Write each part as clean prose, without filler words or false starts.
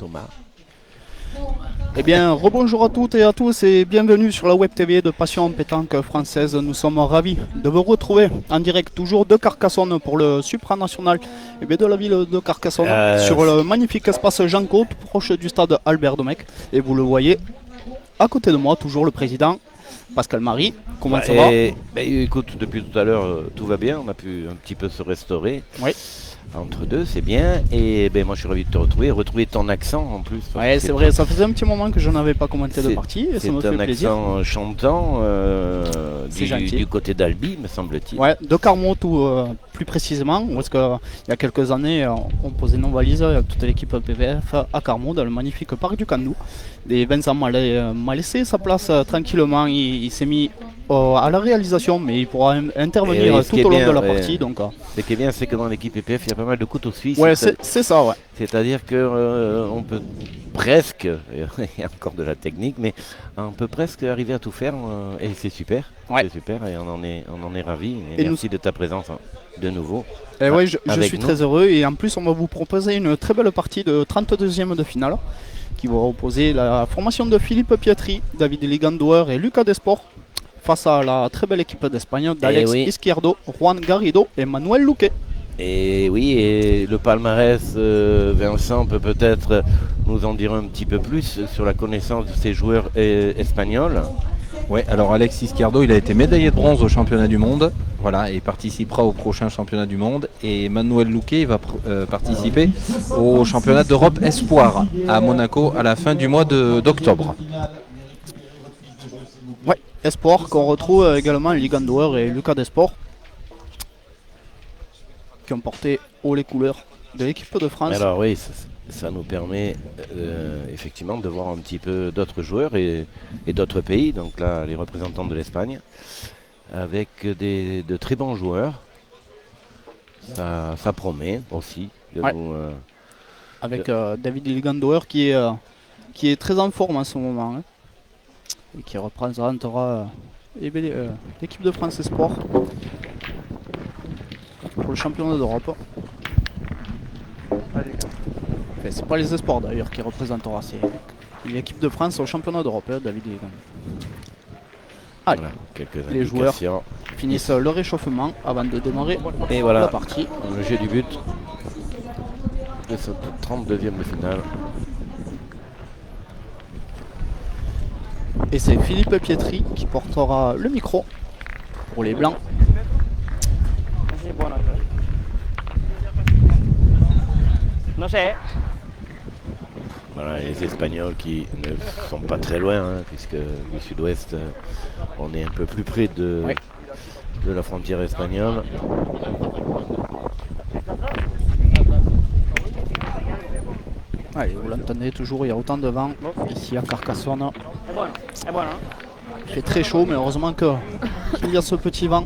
Thomas. Eh bien, rebonjour à toutes et à tous et bienvenue sur la web TV de Passion Pétanque Française. Nous sommes ravis de vous retrouver en direct toujours de Carcassonne pour le supranational de la ville de Carcassonne sur le magnifique espace Jean Côte, proche du stade Albert Domecq. Et vous le voyez, à côté de moi, toujours le président Pascal Marie. Comment ça va? Écoute, depuis tout à l'heure, tout va bien. On a pu un petit peu se restaurer. Oui. Entre deux, c'est bien. Et moi, je suis ravi de te retrouver ton accent en plus. Ouais, c'est vrai, ça faisait un petit moment que je n'avais pas commenté de partie et ça me fait plaisir. C'est un accent chantant du côté d'Albi, me semble-t-il. Ouais, de Carmont tout plus précisément, parce qu'il y a quelques années, on posait nos valises avec toute l'équipe PVF à Carmont, dans le magnifique parc du Candou. Et Vincent m'a laissé sa place tranquillement, il s'est mis à la réalisation, mais il pourra intervenir tout au long de la partie. Donc, ce qui est bien, c'est que dans l'équipe PPF, il y a pas mal de couteaux suisses. Ouais, c'est ça, ouais. C'est-à-dire qu'on peut presque, il y a encore de la technique, mais on peut presque arriver à tout faire, et c'est super. Ouais. C'est super, et on en est ravis. Et merci de ta présence de nouveau. Et ouais, je suis très heureux, et en plus, on va vous proposer une très belle partie de 32e de finale, qui va opposer la formation de Philippe Pietri, David Ligandouer et Lucas Desport face à la très belle équipe d'Espagne d'Alex Izquierdo, Juan Garrido et Manuel Luque. Et oui, et le palmarès, Vincent peut peut-être nous en dire un petit peu plus sur la connaissance de ces joueurs espagnols. Oui, alors Alex Izquierdo, il a été médaillé de bronze au championnat du monde, voilà, et participera au prochain championnat du monde. Et Manuel Luque va participer au championnat d'Europe Espoir à Monaco à la fin du mois d'octobre. Ouais, Espoir qu'on retrouve également Ligandouer et Lucas Desport, qui ont porté haut les couleurs de l'équipe de France. Alors oui, ça nous permet effectivement de voir un petit peu d'autres joueurs et d'autres pays, donc là les représentants de l'Espagne, avec de très bons joueurs. Ça promet aussi. Avec David Ligandouer qui est très en forme en ce moment, hein, et qui représentera l'équipe de France Espoir pour le championnat d'Europe. Enfin, c'est pas les Espoirs d'ailleurs qui représentera, c'est l'équipe de France au championnat d'Europe, David Ligandouer. Allez, voilà, les joueurs finissent le réchauffement avant de démarrer la partie. Le jeu du but de cette 32e de finale. Et c'est Philippe Pietri qui portera le micro pour les Blancs. Voilà, les Espagnols qui ne sont pas très loin, hein, puisque du sud-ouest, on est un peu plus près de la frontière espagnole. Allez, vous l'entendez toujours, il y a autant de vent ici à Carcassonne. Il fait très chaud, mais heureusement qu'il y a ce petit vent.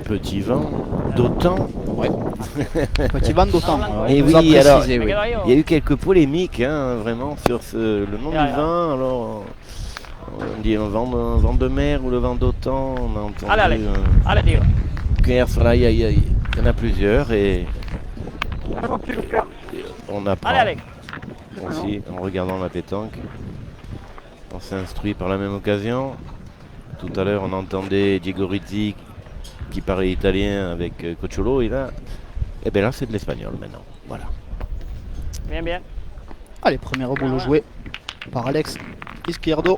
Petit vent d'autant. Ouais. Petit vent d'autant. Et oui, alors, il y a eu quelques polémiques, hein, vraiment, sur le nom du vent. Alors, on dit un vent de mer ou le vent d'autant. On a entendu. Il y en a plusieurs et on apprend aussi en regardant la pétanque. On s'instruit par la même occasion. Tout à l'heure, on entendait Diego Rizzi qui parlait italien avec Cocciolo, et là, là c'est de l'espagnol maintenant. Voilà. Bien. Allez, première boule jouée par Alex Izquierdo.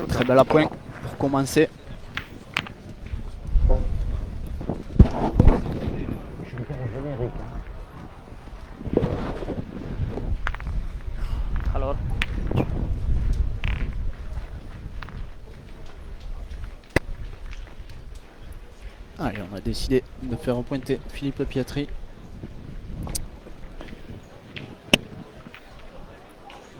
Très belle à point pour commencer. Alors. Allez, on a décidé de faire pointer Philippe Pietri.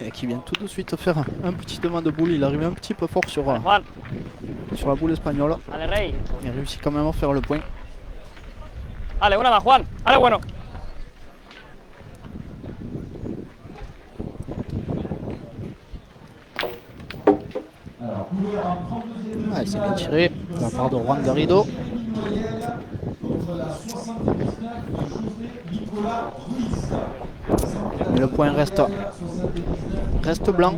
Et qui vient tout de suite faire un petit devant de boule. Il arrive un petit peu fort sur la boule espagnole. Allez, Rey. Il réussit quand même à faire le point. Allez, una más, Juan. Allez, bueno. Ah, il s'est bien tiré de la part de Juan Garrido. Mais le point reste blanc.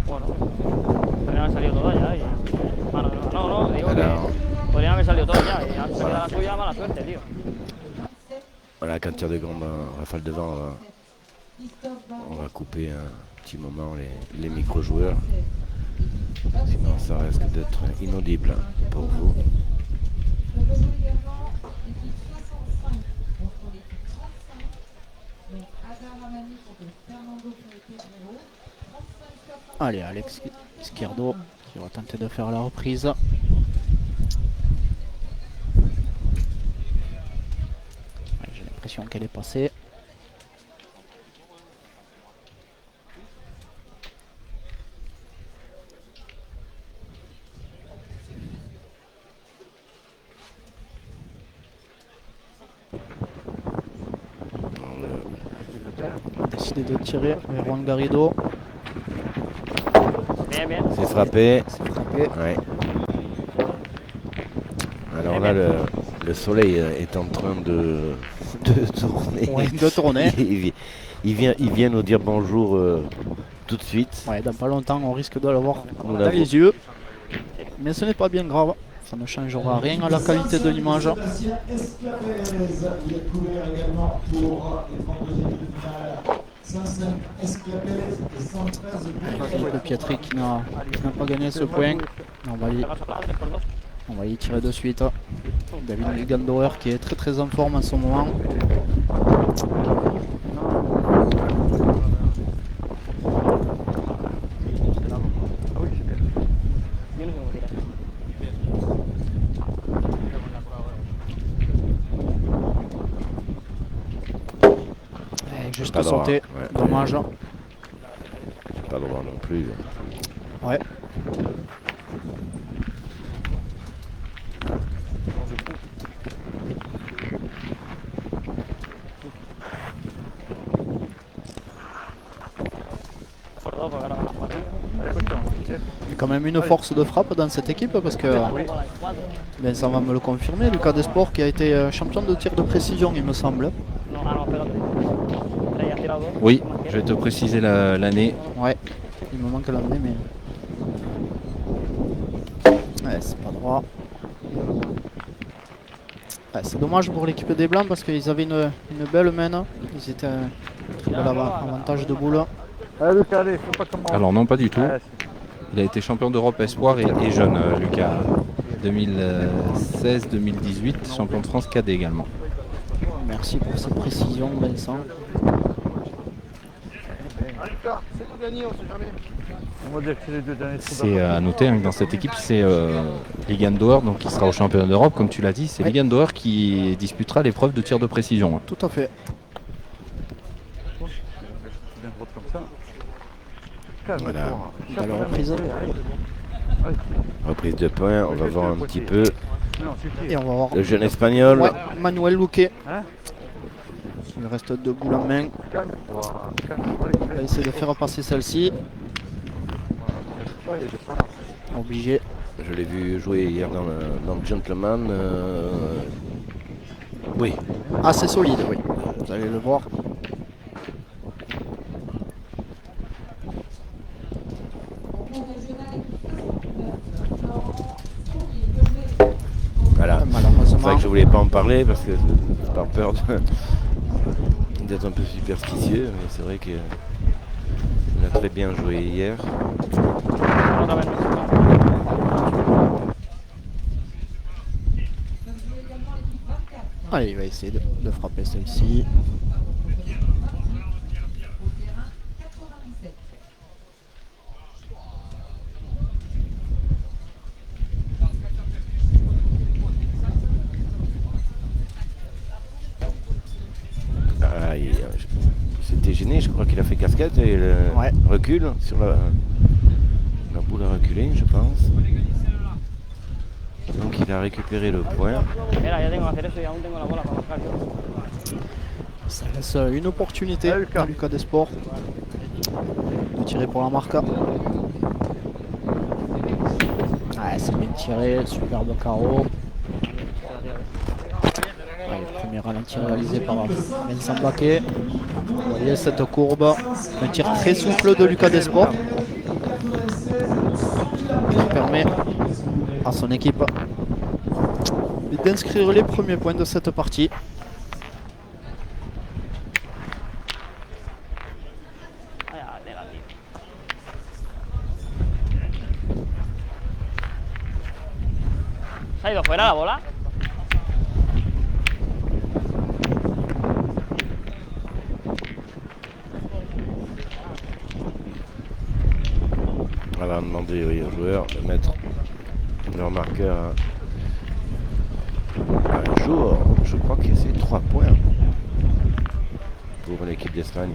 Bueno, podrían haber salido todas ya. Bueno, no, digo que Alors, podrían haber salido todas ya. Y antes de la suya, mala suerte, tío. voilà, quand tire de grande, Rafale devant, on va couper un petit moment les micro-joueurs. Sinon, ça risque d'être inaudible pour vous. Allez, Alex Izquierdo qui va tenter de faire la reprise. Ouais, j'ai l'impression qu'elle est passée. On a décidé de tirer vers Juan Garrido. Bien, bien. C'est frappé. C'est frappé. Ouais. Alors là, le soleil est en train de tourner. Ouais, de tourner. Il vient nous dire bonjour tout de suite. Ouais, dans pas longtemps, on risque de l'avoir Nous dans l'avons. les yeux. Mais ce n'est pas bien grave. Ça ne changera rien à la qualité de l'image. Le Pietri qui n'a pas gagné ce point. On va y tirer de suite. David Gandauer qui est très en forme en ce moment. Juste Pas droit, sauté, ouais. dommage. Pas le droit non plus. Ouais. Il y a quand même une force de frappe dans cette équipe parce que Vincent va me le confirmer. Lucas Desports qui a été champion de tir de précision, il me semble. Oui, je vais te préciser l'année. Ouais, il me manque l'année, mais. Ouais, c'est pas droit. Ouais, c'est dommage pour l'équipe des Blancs parce qu'ils avaient une belle main. Ils étaient un très bel avantage de boule. Alors non, pas du tout. Il a été champion d'Europe espoir et jeune, Lucas. 2016-2018, champion de France cadet également. Merci pour cette précision, Vincent. C'est à noter hein, que dans cette équipe, c'est Ligan Doer, donc qui sera au championnat d'Europe, comme tu l'as dit. C'est Ligan Doer qui disputera l'épreuve de tir de précision. Tout à fait. Voilà. Belle reprise. Reprise de points, on va voir un petit peu Et on va voir le jeune espagnol. ouais, Manuel Luque. Il reste deux boules en main. On va essayer de faire passer celle-ci. Obligé. Je l'ai vu jouer hier dans le Gentleman. Oui, Assez solide, oui. Vous allez le voir. voilà. C'est Malheureusement. vrai que je voulais pas en parler parce que j'ai pas peur d'être un peu superstitieux, mais c'est vrai que on a très bien joué hier. Allez, il va essayer de frapper celle-ci. Ah, c'était gêné, je crois qu'il a fait cascade et le Ouais. recul sur la boule a reculé, je pense. Donc il a récupéré le point. Mira, ya tengo que hacer eso y aún tengo la bola para marcar yo. Ça laisse une opportunité à Lucas Desports de tirer pour la marque. Ouais, c'est bien tiré, superbe carreau. Allez, premier ralenti réalisé par Vincent Baquet. Vous voyez cette courbe, un tir très souple de Lucas Desport qui permet à son équipe d'inscrire les premiers points de cette partie. Vaya tela, tío. ¿Se ha ido fuera la bola? On va demander oui, aux joueurs de mettre leur marqueur à jour. Je crois que c'est 3 points pour l'équipe d'Espagne.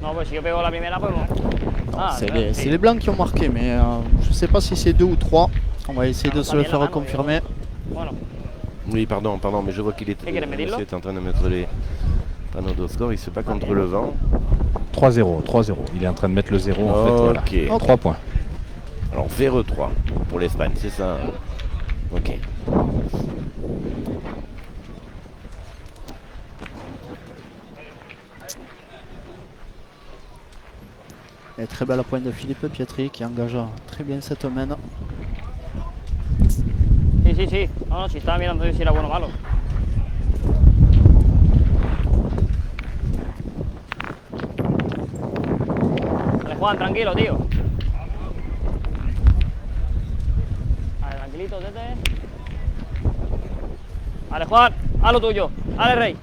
No, pues si yo pego la primera, pues... Ah, C'est les blancs qui ont marqué, mais je ne sais pas si c'est 2 ou 3. On va essayer de se le faire confirmer. Bueno, Oui, pardon, mais je vois qu'il est, quieres medirlo? est en train de mettre les panneaux de score. Il se bat contre le vent. 3-0, 3-0. Il est en train de mettre le 0 en fait. Voilà. Ok. 3 points. Alors 0-3 pour l'Espagne, c'est ça. Ok. Et très belle pointe de Philippe Pietri qui engage très bien cette main. sí, sí, sí. No, no, si estaba mirando si era bueno o malo. Vale, Juan, tranquilo, tío. Vale, tranquilito, Tete. Vale, Juan, haz lo tuyo. Dale, Rey.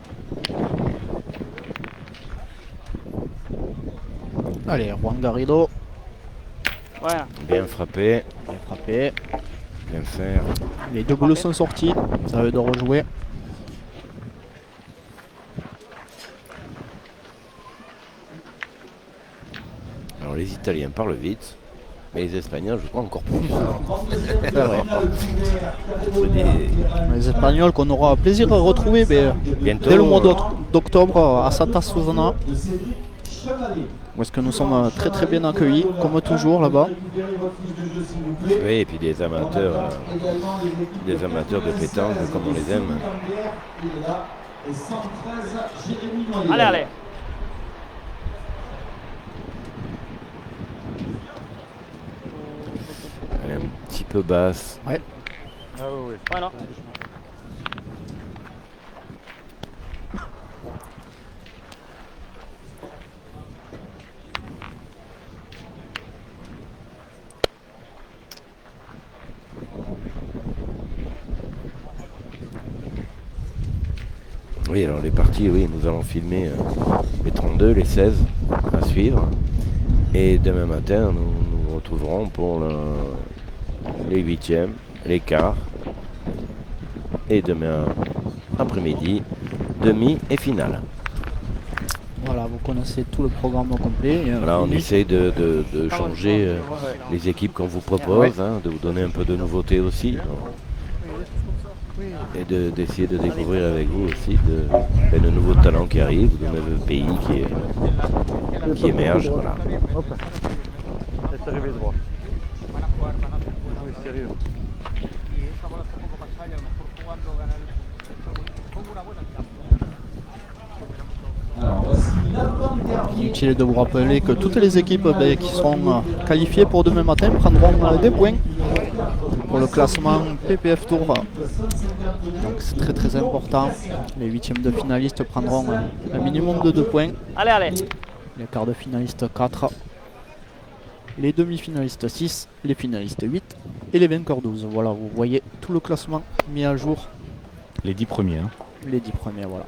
Allez, Juan Garrido, Bueno, Bien frappé, bien frappé. bien faire. Les deux boules sont sortis, ça veut de rejouer. Alors les Italiens parlent vite, mais les Espagnols, je crois encore plus. C'est vrai. C'est des- Les Espagnols qu'on aura plaisir à retrouver Bientôt, dès le mois d'octobre à Santa Susana. Où est-ce que nous sommes très très bien accueillis, comme toujours là-bas. Oui, et puis des amateurs de pétanque comme on les aime. allez, allez. Elle est un petit peu basse. Ouais. Bueno. Oui, alors les parties, oui, nous allons filmer les 32, les 16 à suivre. Et demain matin, nous nous retrouverons pour les 8e, les quarts. Et demain après-midi, demi et finale. Voilà, vous connaissez tout le programme complet. Et, Voilà, on lui, essaie de changer les équipes qu'on vous propose, hein, de vous donner un peu de nouveauté aussi. Et d'essayer de découvrir avec vous aussi de nouveaux talents qui arrivent, de nouveaux pays qui émergent. Voilà. C'est arrivé droit. Oui, sérieux. Inutile de vous rappeler que toutes les équipes qui seront qualifiées pour demain matin prendront des points pour le classement PPF Tour. Donc c'est très très important. Les 8e de finalistes prendront un minimum de 2 points. Allez, allez. Les quarts de finalistes 4. Les demi-finalistes 6. Les finalistes 8. Et les vainqueurs 12. Voilà, vous voyez tout le classement mis à jour. Les 10 premiers. Hein. Les 10 premiers, voilà.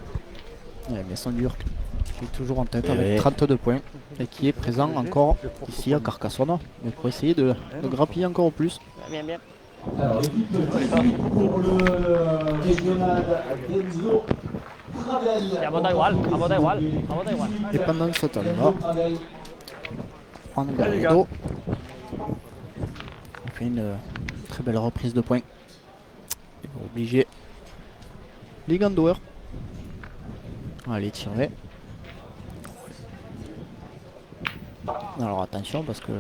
Et Maison Durk qui est toujours en tête Et avec oui. 32 points et qui est présent encore ici à Carcassonne, mais pour essayer de grappiller encore plus. Bien, bien. Alors, l'équipe de Paris pour le régional Denzo Travel. Ya vota igual, a vota igual, a vota igual. Et pendant ce temps-là, Juan Garrido fait une très belle reprise de points. Il va obliger Ligandouer à aller tirer. Alors attention parce que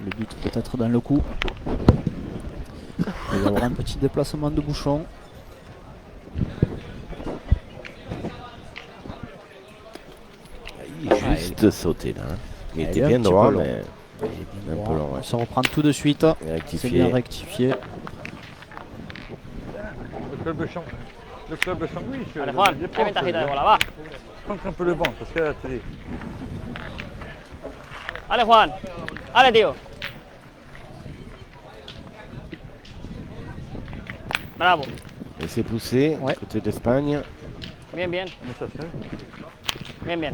Le but peut-être dans le coup. Il va y avoir un petit déplacement de bouchon. Il est juste sauté là. Il il était est un bien petit droit, peu long. mais un peu long. Ouais. Ça reprend tout de suite. Et C'est bien rectifié. rectifié. Le club de sandwich. Allez, Juan, qué ventajita de bola, va. Contre un peu le banc, parce que là, tu dis. Allez, Juan. Allez, tío. Bravo. Et c'est poussé Ouais. côté d'Espagne. Bien, bien. Mais ça se fait. Bien, bien.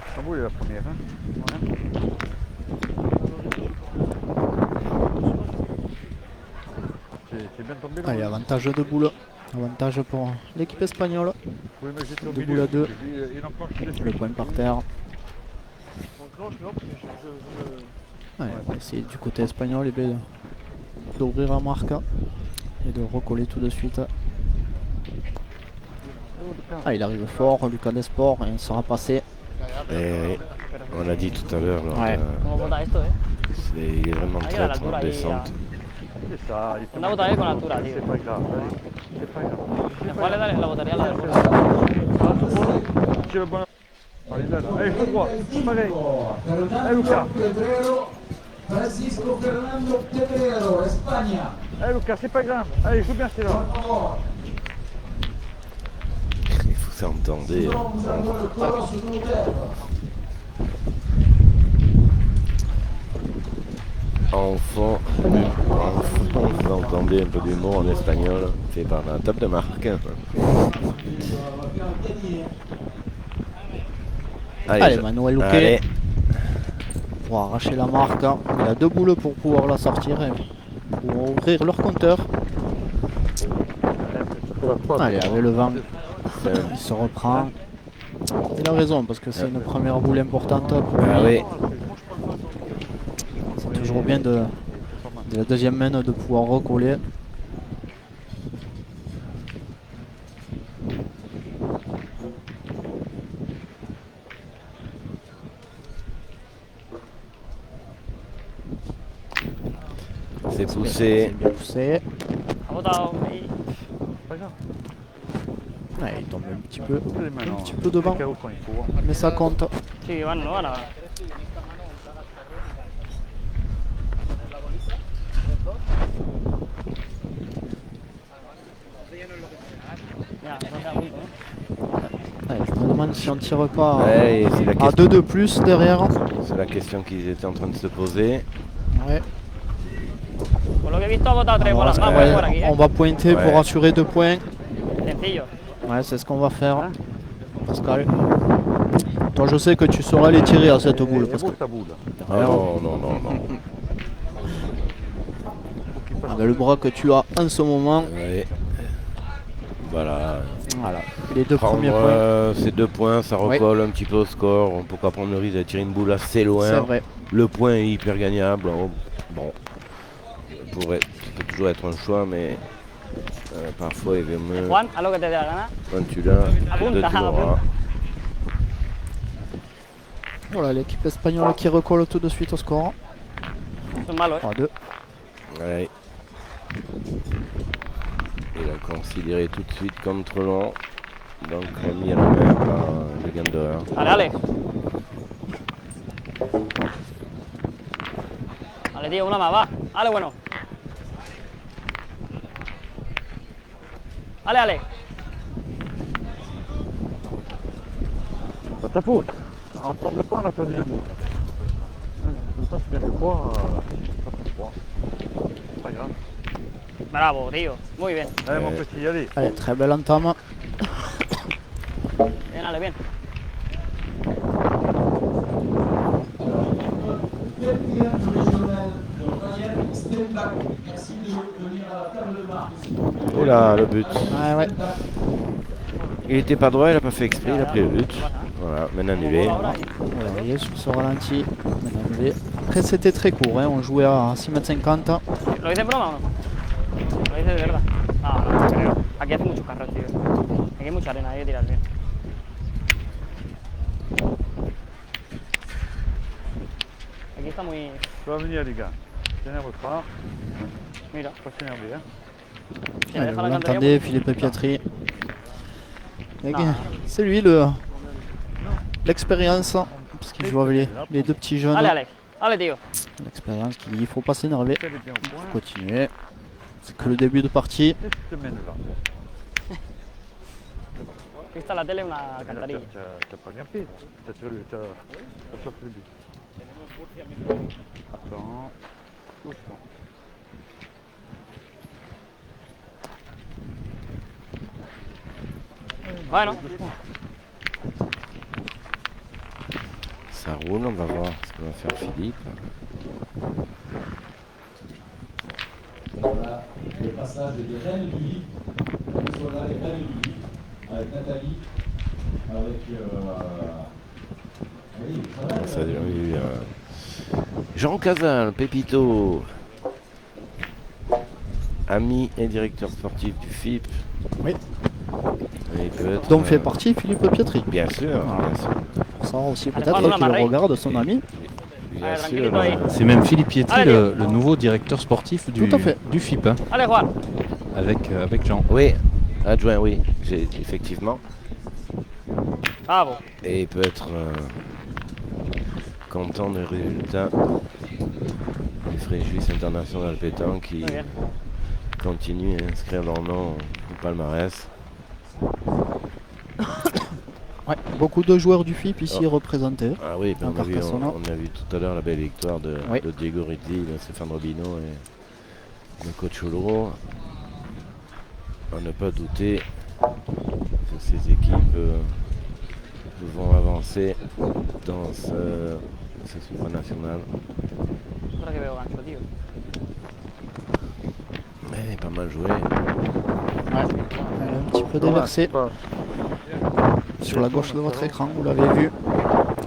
Istanbul est la première. Hein. C'est bien tombé là. Allez, avantage de boule. Avantage pour l'équipe espagnole. Vous pouvez me jeter au Deux milieu. boules à deux. Il enclenche dessus. Le point par terre. Ouais, on va essayer du côté espagnol d'ouvrir la marque et de recoller tout de suite. Ah, il arrive fort, Lucas Desport, et il sera passé. Et on l'a dit tout à l'heure. Ouais. ¿Cómo bota esto, Il est vraiment Ahí a la traître en altura, ahí, descente. C'est ça. Il faut Una bota bien con altura, tío. C'est pas grave. Allez. C'est pas grave. Juan le da la botaría a la altura. Tire le bon. Allez, là. Allez, tout droit. Pareil. Allez, Lucas. Francisco Fernando Pedrero, España. Allez, Lucas, c'est pas grave. Allez, joue bien, c'est là. Il faut s'entendre. En fond, vous entendez un peu d'humour en espagnol fait par la table de marque. Allez, Manuel Luque Allez. pour arracher la marque. Il a deux boules pour pouvoir la sortir et pour ouvrir leur compteur. Allez, avec le vent, il se reprend. Il a raison parce que c'est une première boule importante pour lui. Ah oui. C'est toujours bien de la deuxième main de pouvoir recoller. C'est poussé. C'est bien poussé. Ha botado ahí. Pas grave. Ouais, il tombe un petit peu Un peu devant. Quand il faut. Hein. Mais ça compte. Sí, van, no van ahora. Mira, no se da punto, ¿no? Ouais, je me demande si on tire pas Ouais, c'est la à question. 2 de plus derrière. C'est la question qu'ils étaient en train de se poser. Ouais. Por lo que he visto, ha botado tres Alors, bolas más ouais, por aquí, on va pointer Ouais. pour assurer 2 points. Sencillo. Ouais, c'est ce qu'on va faire. Pascal. Toi, je sais que tu sauras les tirer à cette boule. Et Parce beau que sa boule. Oh, non. avec le bras que tu as en ce moment, Ouais. Voilà. voilà, les deux Prendre premiers points. ces 2 points, ça recolle un petit peu au score. On peut pas prendre le risque de tirer une boule assez loin. C'est vrai. Le point est hyper gagnable. Bon, ça peut toujours être un choix, mais parfois il vaut mieux Juan, haz lo que te dé la gana. quand tu l'as de Apunta, tu l'auras. apunta. Voilà, l'équipe espagnole qui recolle tout de suite au score. Son malo, 3-2. Ouais. Il a considéré tout de suite comme trop long. Donc remis à la main par le Gandower. Dale, dale. Dale, tío, una más, va. Dale, bueno. Dale, dale. Pas ta faute. En temps de pas, on a perdu la boule. Ça, c'est bien le poids. Pas ton poids. Pas grave. Bravo, tío. Muy bien. Allez, mon petit, allez. Allez, très belle entame. Bien, dale, bien. Merci de venir à la table de marque. Oh là, le but. Ouais. Il était pas droit, il a pas fait exprès, il a pris le but. Voilà, maintenant annulé. Voilà, il est sur ce ralenti. Maintenant, annulé. Après, c'était très court, hein. On jouait à 6,50 m. ¿Lo dices en broma o no? ¿Lo dices de verdad? No, no creo. Aquí hace mucho carro, tío. Aquí hay mucha arena, hay que tirar bien. está muy... Tu vas venir, les gars. T'énerve pas. Mira, Faut pas s'énerver. Hein. si Allez, deja vous la l'entendez, cantería, Philippe Piatri. Non. C'est lui l'expérience, parce qu'il joue avec les deux petits jeunes. Allez, Alex. Allez, tío. L'expérience qu'il ne faut pas s'énerver. Elle est bien au point. Continuer. C'est que le début de partie. Et tu te mènes là. Vista la tele, una Là, alcantarilla. t'as pas bien fait. T'as sauf le but. Attends. Doucement. Bueno, Ça roule, on va voir ce que va faire Philippe. Voilà, le passage des reines du lit. Voilà les reines du lit. Avec Nathalie. Avec. Oui, ça va. Ça a déjà eu Jean Casal, Pépito, ami et directeur sportif du FIP. Oui. Et il peut être, Dont fait partie Philippe Piatri. Bien sûr, Voilà. bien sûr. Pour savoir aussi Allez, peut-être prends-le, qu'il Marie. regarde son ami. Bien Allez, sûr. tranquillito ahí. C'est même Philippe Pietri, Allez. le nouveau directeur sportif du, Tout à fait. du FIP, hein, allez, Juan. avec Jean. Oui, adjoint, oui, effectivement. Bravo. Et il peut être content des résultats des Fréjus International Pétanque qui Muy bien. continuent à inscrire leur nom au palmarès. Ouais, beaucoup de joueurs du FIP ici Oh. représentés. Ah oui, ben À on a vu Carcassonne. on a vu tout à l'heure la belle victoire de, Oui. de Diego Rizzi, de Stéphane Robino et de coach Oloro. À ne pas douter que ces équipes vont avancer dans ce supranational. Ahora que veo gancho, tío. Mais pas mal joué. Elle est un petit peu déversée sur la gauche de votre écran, vous l'avez vu.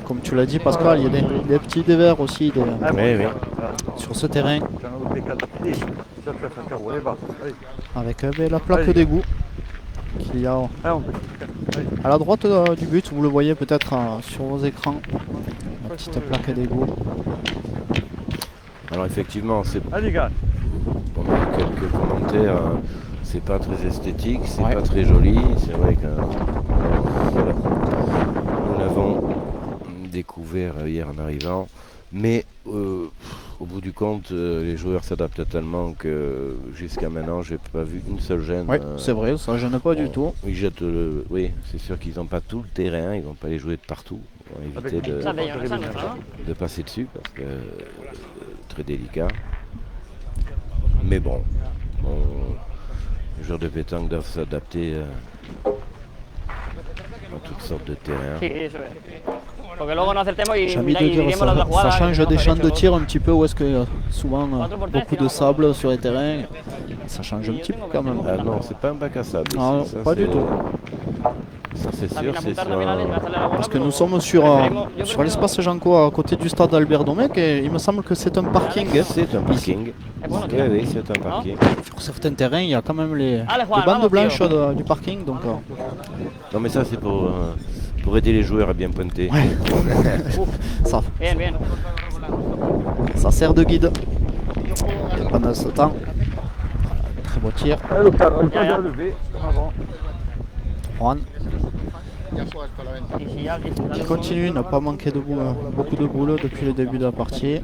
Comme tu l'as dit Pascal, il y a des petits dévers aussi Oui, oui. sur ce terrain J'en ai oublié 4 pieds. Ça te fait faire rouler bas. Allez. avec la plaque d'égout qu'il y a Allez, on peut. Allez. à la droite du but, vous le voyez peut-être sur vos écrans, la petite plaque d'égout. Alors effectivement, Allez, les gars. on a eu quelques commentaires. C'est pas très esthétique, c'est Ouais. pas très joli. C'est vrai que voilà, nous l'avons découvert hier en arrivant. Mais au bout du compte, les joueurs s'adaptent tellement que jusqu'à maintenant, j'ai pas vu une seule gêne. Oui, c'est vrai, ça je n'ai pas du tout. Ils jettent oui, c'est sûr qu'ils n'ont pas tout le terrain, ils vont pas les jouer de partout. Ils vont éviter de, Ça, d'ailleurs, ça, non, ça. de passer dessus parce que très délicat. Mais bon, les joueurs de pétanque doivent s'adapter à toutes sortes de terrains. Sí, eso es. Porque luego no acertemos y, J'ai envie mira, de y dire, diremos la otra ça jugada. que change tenemos des que champs haber de hecho. tir un petit peu où est-ce que souvent Cuatro por tres, beaucoup de tiramos. sable sur les terrains. Ça change un petit peu quand même. Ah non, c'est pas un bac à sable. ici, Non, ça, pas du c'est- tout. Ça c'est También sûr, c'est apuntar sur también a un- hacerle la bola, Parce que pero nous sommes sur preferimos- yo l'espace Janco à côté du stade Albert Domecq et il me semble que c'est un parking. C'est un parking. Es bueno, Oui, tío. oui, c'est un parking. Sur certains terrains, il y a quand même les Allez, Juan, bandes vamos, blanches tío. du parking. Donc, Non mais ça c'est pour aider les joueurs à bien pointer. ça, Bien, bien. ça sert de guide. Et pendant ce temps, très beau tir. Allez, le cadre, le Ya, ya. cadre levé. Avant. Juan Y si ya, y si qui sale continue, n'a pas manqué de beaucoup de boulot depuis le début de la partie.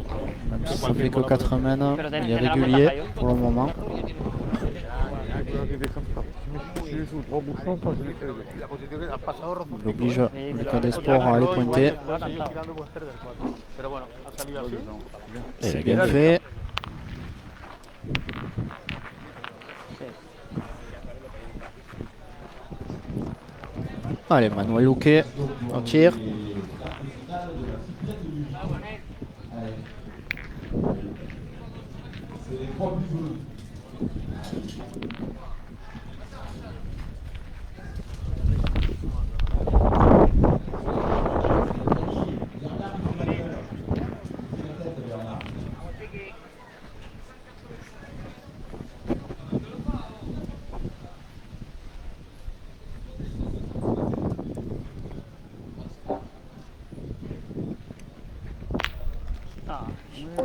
Même si ça fait que 4 semaines, il est régulier pour le moment. Je vais arriver comme ça. Si je joue 3 bouchons, ça je les fais lever. Il oblige Lucas Desport à aller pointer. lo ha cantado. C'est bien fait. Allez, Manuel Luque, on tire. C'est les 3 buts bleus.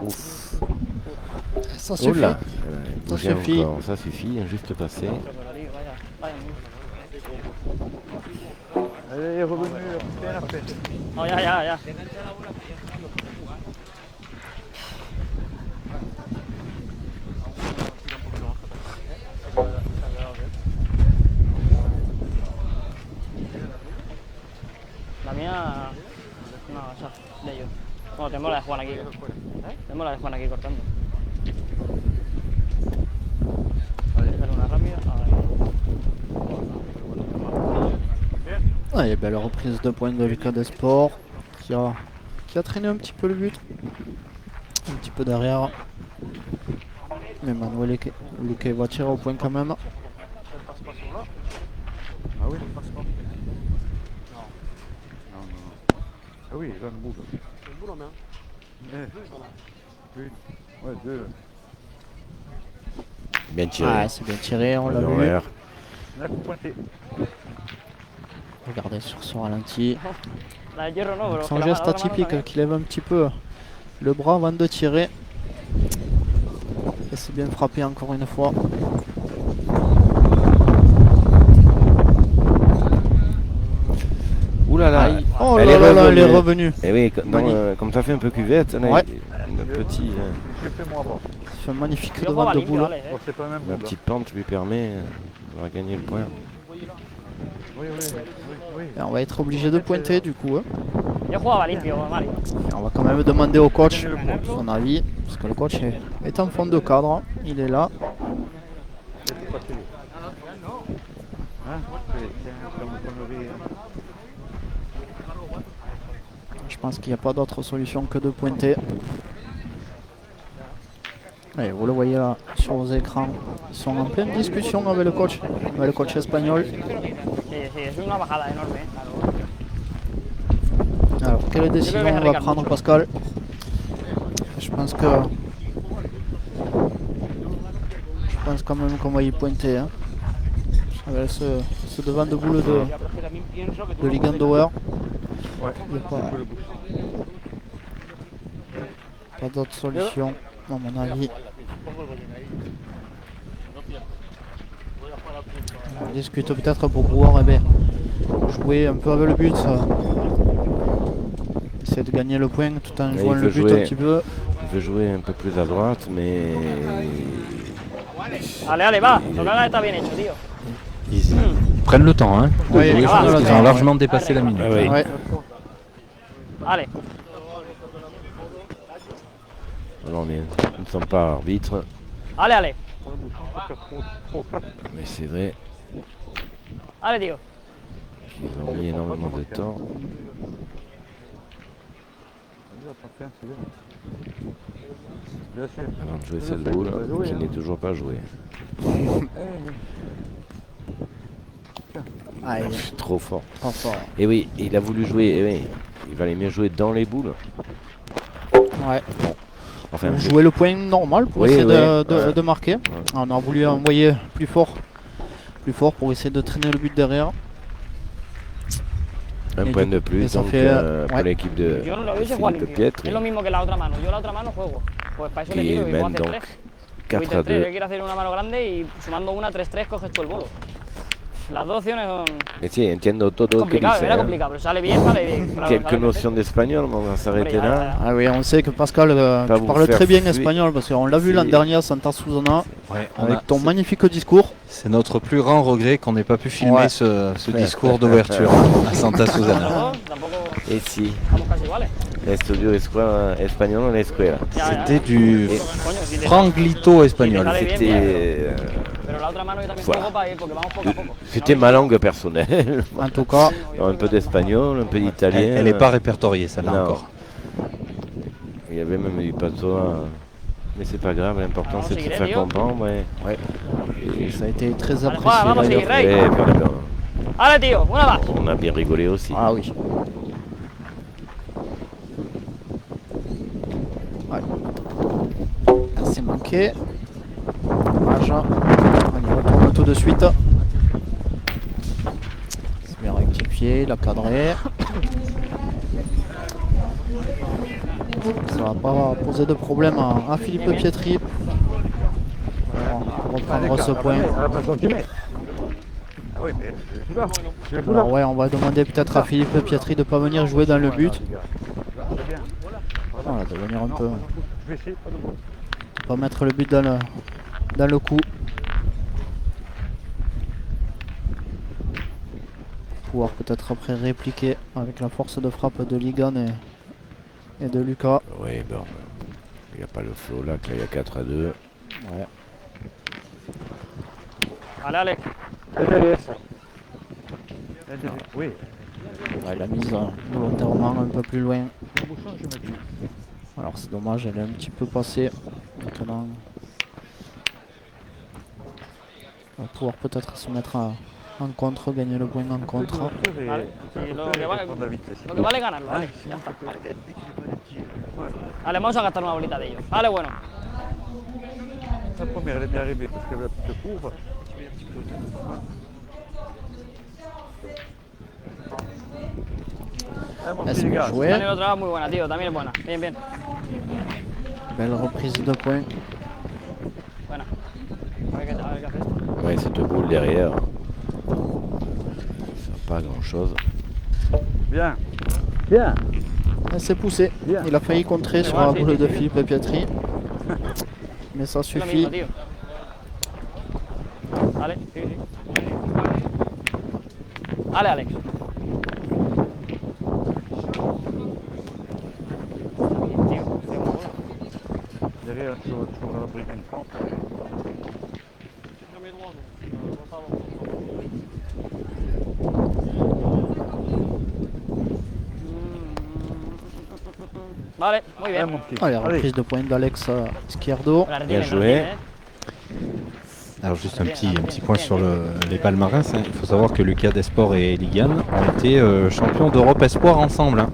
Ouf. Ça Oh suffit. là. Ça Bouger suffit. encore. Ça suffit, un juste passé. Elle est revenue bien après. Oh, ya. La mía. No, esa de ellos. Bueno, tenemos la de Juan aquí. Tenemos la de Juan aquí cortando. Déjale una rápida. Et belle reprise de points de Lucas Desport qui a traîné un petit peu le but. Un petit peu derrière. Mais Manuel Luque va tirer au point quand même. Ah oui, ne passe pas. Non. Ah oui, là, le boule. Le boule en main. Oui. Ouais, deux. Bien tiré. Ah, c'est bien tiré, on l'a vu. L'horaire. Là, coup pointé. Regardez sur son ralenti. La de hierro no, pero. Son que la geste otra mano atypique también. qui lève un petit peu le bras avant de tirer. Et c'est bien frappé encore une fois. Ouh là là. Aïe. Oh Elle là est là là, elle est revenue. revenue. Et oui, Mani. comme ça fait un peu cuvette, là, Ouais. un petit, J'ai fait moi avant. Il fait un magnifique Yo devant jugaba de limpio, boule. vale, Bon, c'est pas le même la boule. petite pente lui permet de gagner le point. Oui. Et on va être obligé de pointer du coup. Hein. Yo jugaba limpio, Mario. Et on va quand même demander au coach son avis. Parce que le coach est en fond de cadre. Il est là. C'est pas télé. Hein? Comme le riz, hein. Je pense qu'il n'y a pas d'autre solution que de pointer. Et vous le voyez là sur vos écrans. Ils sont en pleine discussion avec le coach espagnol. Sí, es una bajada enorme, Alors, quelle décision on va prendre, Pascal? Je pense quand même qu'on va y pointer. Hein. Avec ce devant de boule de Ligandauer. Ouais, Il n'y a pas d'autre solution, à mon avis. On discute peut-être pour pouvoir jouer un peu avec le but. Essayer de gagner le point tout en Ouais, jouant il le veut but jouer. un petit peu. Il veut jouer un peu plus à droite, mais Allez, va. Lo que haga está bien hecho, tío. Ils prennent le temps, hein. de Oui, jouer, ils je prennent pense le qu'ils temps, ont ouais. largement dépassé la minute. Ah oui. Ouais. Allez. non, mais ils ne sont pas arbitres. Allez. Mais c'est vrai Allez, tío. qu'ils ont mis énormément de temps. Bien sûr. Avant de jouer cette boule qui n'est toujours pas jouée. Ah, il est C'est trop fort. trop fort. Et oui, il a voulu jouer. Et oui, il valait mieux jouer dans les boules. Ouais. Enfin, On jouait le point normal pour Oui, essayer oui, de marquer. On a voulu envoyer plus fort pour essayer de traîner le but derrière. un et point du- de et plus ça donc, fait, pour ouais. l'équipe de Yo no lo hubiese jugado Philippe limpio. Pietri. Es lo mismo que la otra mano. Yo la otra mano juego. Pues para eso le Qui digo que puedo mène hacer donc 3. 4 à 2. Yo quiero hacer una mano grande y sumando una 3-3 coges tú el bolo. Las dos opciones son Et si, entiendo todo lo que complicadas, dice. era ¿Eh? complicado, pero sale bien, sale bien. Claro, Quelques sale notions d'espagnol, mais on va s'arrêter Hombre, ya, là. ya, Ah oui, on sait que Pascal, Pas tu vous parles faire très bien fuir. espagnol parce qu'on l'a vu l'an C'est- dernier à Santa Susana Ouais, on avec a- ton magnifique discours. C'est notre plus grand regret qu'on n'ait pas pu filmer Ouais. ce discours d'ouverture à Santa Susana. Los dos tampoco Et si, vamos casi iguales. estudio espagnol en la escuela. Ya, ya. C'était du Et Coño, si te- franglito espagnol. Vale, bien, c'était, bien. Pero la otra mano yo también Voilà. juego para ir porque vamos poco a poco. c'était ma langue personnelle. En tout cas, Un peu d'espagnol, un peu d'italien. Elle n'est pas répertoriée, celle-là Non. encore. Il y avait même du patois. Mais c'est pas grave, l'important Alors, c'est de se seguiré, faire tío. comprendre. Ouais. et ça a été très Allez, apprécié. vamos, d'ailleurs. seguir, Rey. Et voilà, Allez, tío, una más. on a bien rigolé aussi. Ah oui. Ouais. C'est manqué. Dommage. On y retourne tout de suite. C'est bien rectifié, il a cadré. Ça va pas poser de problème à Philippe Pietri. Pour reprendre ce point. Ah, pas centimètre. Ah oui, mais je suis là. Je suis là. Alors ouais, on va demander peut-être à Philippe Pietri de ne pas venir jouer dans le but. C'est bien. Voilà, de venir un peu, Je vais essayer, pas de boule. de pas mettre le but dans le coup. Pouvoir peut-être après répliquer avec la force de frappe de Ligan et de Lucas. Oui, bon. Il n'y a pas le flow là, il y a 4-2. Ouais. Allez, Alex. Oui. Ouais, la mise volontairement un peu plus loin. Alors c'est dommage, elle est un petit peu passée. Maintenant, on va pouvoir peut-être se mettre en contre, gagner le point en contre. Vale. Sí, lo que vale ganarlo, Alex. Ya está. Vale, vamos a gastar una bolita de ellos. Vale, bueno. La première, elle est bien arrivée parce qu'elle avait la petite courbe. Ah, mon Là, petit c'est bien gars. joué. Daniel otra vez muy buena, tío. También es buena. Bien, bien. Belle reprise de points. Buena. A ver qué haces. Ouais, cette boule derrière. Ça sert pas à grand chose. Bien. Bien. Elle s'est poussée. Bien. Il a failli contrer sur la boule de Philippe Pietri. Mais ça Es lo suffit. mismo, tío. Vale, sí, sí. Vale, Alex. Tío, tío, mola. Derrière, sur la brique une pente. Vale, muy Ah, bien. mon petit. Allez, Allez. reprise de points d'Alex Izquierdo. La Bien retienen, joué. la retienen, Alors juste un petit point sur les palmarès. Il faut savoir que Lucas Desport et Ligan ont été champions d'Europe Espoir ensemble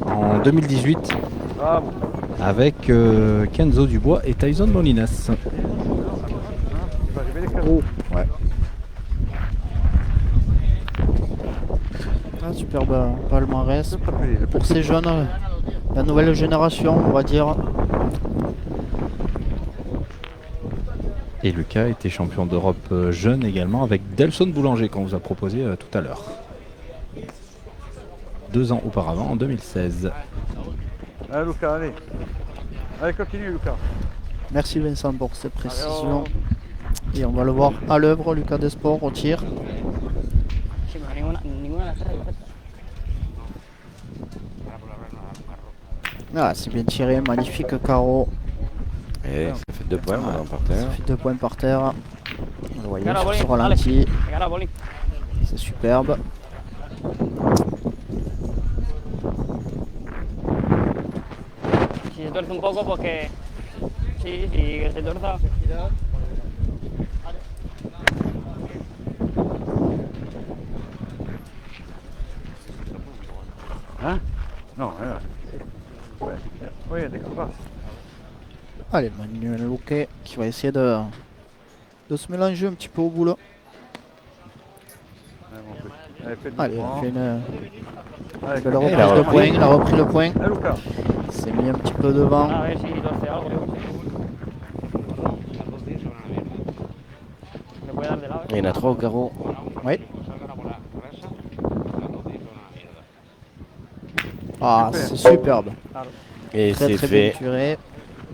en 2018 Ah bon. avec Kenzo Dubois et Tyson Molinas. Il va arriver les cadeaux. Ouais. Ah, superbe palmarès pour ces jeunes, la nouvelle génération, on va dire. Et Lucas était champion d'Europe jeune également avec Delson Boulanger qu'on vous a proposé tout à l'heure. 2 ans auparavant, en 2016. Allez, Lucas, allez. Allez, continue, Lucas. Merci Vincent pour ces précisions. Et on va le voir à l'œuvre, Lucas Desport au tir. Sí, pero ninguna de las tres es perfecta. Ah, c'est bien tiré, magnifique carreau. Et ça fait 2 points maintenant par terre. Ça fait 2 points par terre. Vous le voyez Cara, sur Bolín, ce ralenti, Venga, ahora, Bolín. c'est superbe. Si se tuerce un poco, pues que... Sí, sí, que se tuerza. Hein? Non, là. Ouais. Oui, il y a des crevasses. Allez, Manuel Luque qui va essayer de se mélanger un petit peu au boulot. Allez, mon petit. Allez, fais le Allez, il a mouvement. fait une Allez, belle continue. reprise de poing, il a repris le point. Allez, Lucas. Il s'est mis un petit peu devant. A ver si tuerce algo, yo qué sé. Me puede dar de lado, Il y en a 3 au carreau. Oui. Ah, c'est superbe. Et Très c'est très bien fait. tiré.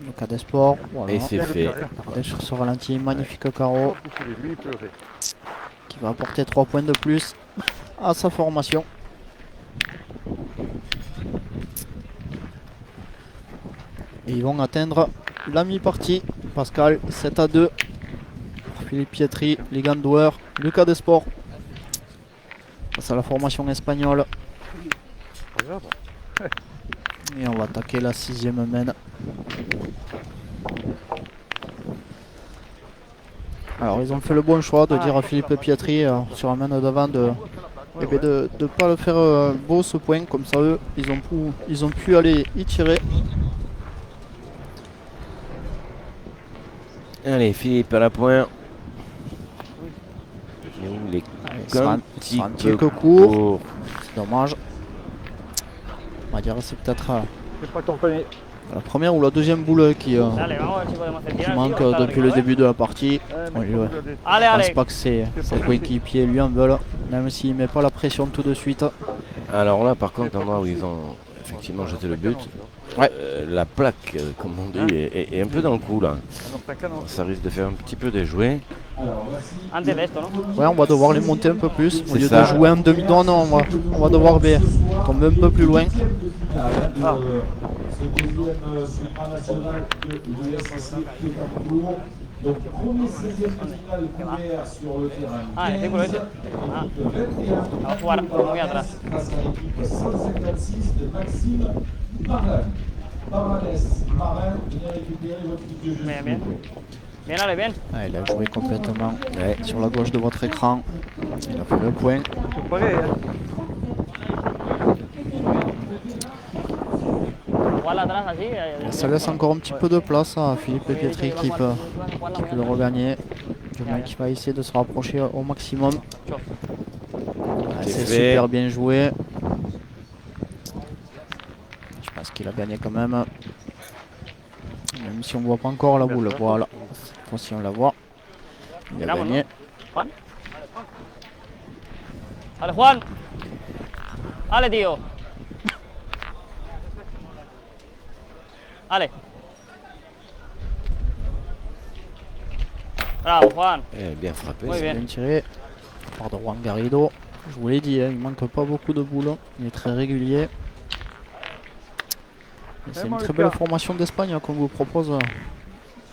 Lucas Desport, voilà. Et c'est fait. Regardez sur ce ralenti, magnifique carreau Poussez-les, lui, il pleurait. qui va apporter 3 points de plus à sa formation. Et ils vont atteindre la mi-partie. Pascal, 7-2. Philippe Pietri, Ligan Douer, Lucas Desport. Face à la formation espagnole. Pas grave. Et on va attaquer la 6e main. Alors ils ont fait le bon choix de dire à Philippe Pietri sur la main de devant de ne pas le faire beau ce point, comme ça eux ils ont pu aller y tirer. Allez, Philippe à la pointe. Et où les Allez, ce sera un petit tir que peu court. court. C'est dommage. On va dire que c'est peut-être C'est pas ton connais. la première ou la deuxième boule qui Dale, vamos a ver si podemos hacer qui tirar. manque tío, está depuis rico, le ¿eh? début de la partie. Mais Oui, ouais. Allez, Je pense allez. pas que ses coéquipiers lui en veulent, même s'il met pas la pression tout de suite. Alors là, par contre, l'endroit où ils ont effectivement jeté le but, Ouais. la plaque, comme on dit, est un peu dans le coup là. Ça risque de faire un petit peu déjouer. Antes de esto, ¿no? Ouais, on va devoir les monter un peu plus. Au C'est lieu ça. de jouer un demi-don, non, on va devoir tomber un peu plus loin. Ce deuxième supranational de l'USSC qui est en cours. Donc, premier 16e final couvert sur le terrain. Ah, el círculo ese. Ah, Équipe 21. va a jugar muy atrás. Face à l'équipe 156 de Maxime Marin. Marin, venez récupérer votre petit jeu. Bien, bien. Bien, allez, bien. Ah, il a joué complètement sur la gauche de votre écran. Il a fait le point. Jugarla atrás así. Ça laisse encore un petit peu de place à Philippe Pietri qui peut le regagner. Du moins qui va essayer de se rapprocher au maximum. Ah, c'est fait. super bien joué. Je pense qu'il a gagné quand même. Même si on ne voit pas encore la boule. Voilà. Cette fois-ci on la voit. Il a Miramos, gagné. Juan. Allez, Juan. Allez, tío. Allez. Bravo, Juan. Bien frappé. Oui, ça. bien. Bien tiré par de Juan Garrido. Je vous l'ai dit, hein, il manque pas beaucoup de boules. Il est très régulier. Et c'est une très belle formation d'Espagne qu'on vous propose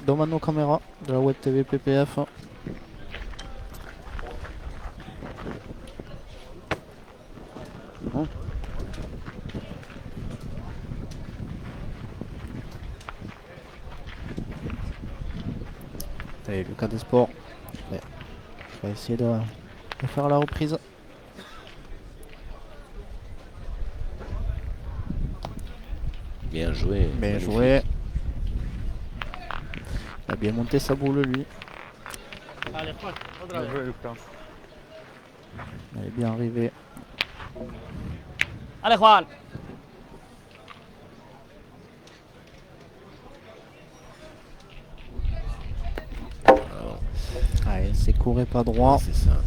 dans Mano Caméra de la Web TV PPF. Allez, Lucas Desports. Ouais. Je vais essayer de faire la reprise. Bien joué. Bien magnifique. joué. Il a bien monté sa boule lui. Allez, Juan. Otra vez. Il est bien arrivé. Allez, Juan. Allez, c'est court et pas droit. C'est ça.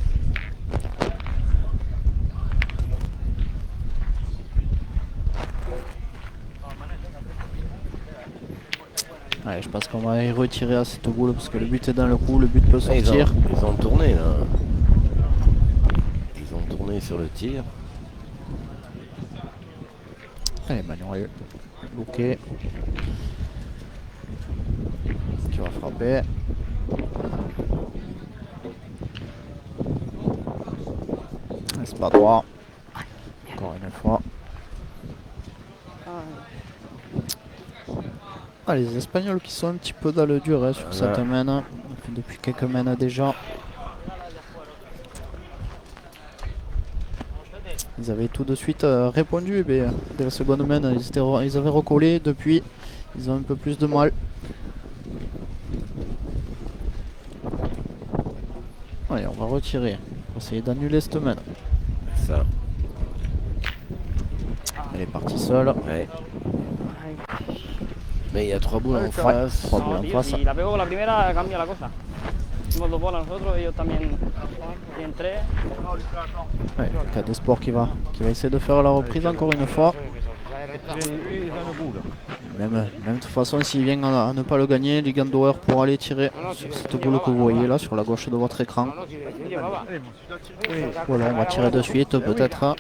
Allez, je pense qu'on va y retirer à cette boule parce que le but est dans le coup, le but peut Ah, sortir. ils ont tourné là. Ils ont tourné sur le tir. Allez, Manuel Louquet qui va frapper. C'est pas droit. Encore une fois. Ah, les Espagnols qui sont un petit peu dans le dur hein, sur cette main. Depuis quelques mains déjà. Ils avaient tout de suite répondu, mais dès la seconde main, ils avaient recollé. Depuis, ils ont un peu plus de mal. Allez, on va retirer. On va essayer d'annuler cette main. Ça. Elle est partie seule. Ouais. Mais il y a 3 boules en face. 3 boules No, en tío, face. si la pego con la primera cambia la cosa. Hicimos 2 bolas nosotros, ellos también tienen 3. Ouais, Lucas Desports qui va essayer de faire la reprise encore une fois. Même de toute façon, s'il vient à ne pas le gagner, Ligandauer pourra aller tirer sur cette boule que vous voyez là, sur la gauche de votre écran. Voilà, on va tirer de suite peut-être.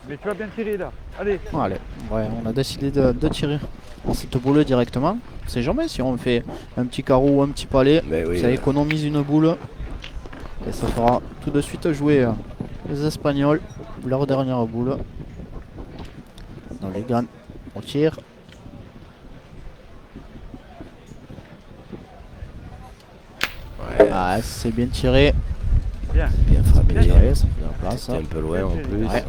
Mais tu vas bien tirer là. Allez. Allez, ouais, on a décidé de tirer dans cette boule directement. On sait jamais si on fait un petit carreau ou un petit palais. Mais oui, Ça économise une boule. Et ça fera tout de suite jouer les Espagnols. Leur dernière boule. Dans les gants, on tire. Ouais, Ah, c'est bien tiré. Bien. bien frappé. Bien tiré, ça fait la place. C'était un peu loin en plus. Ouais.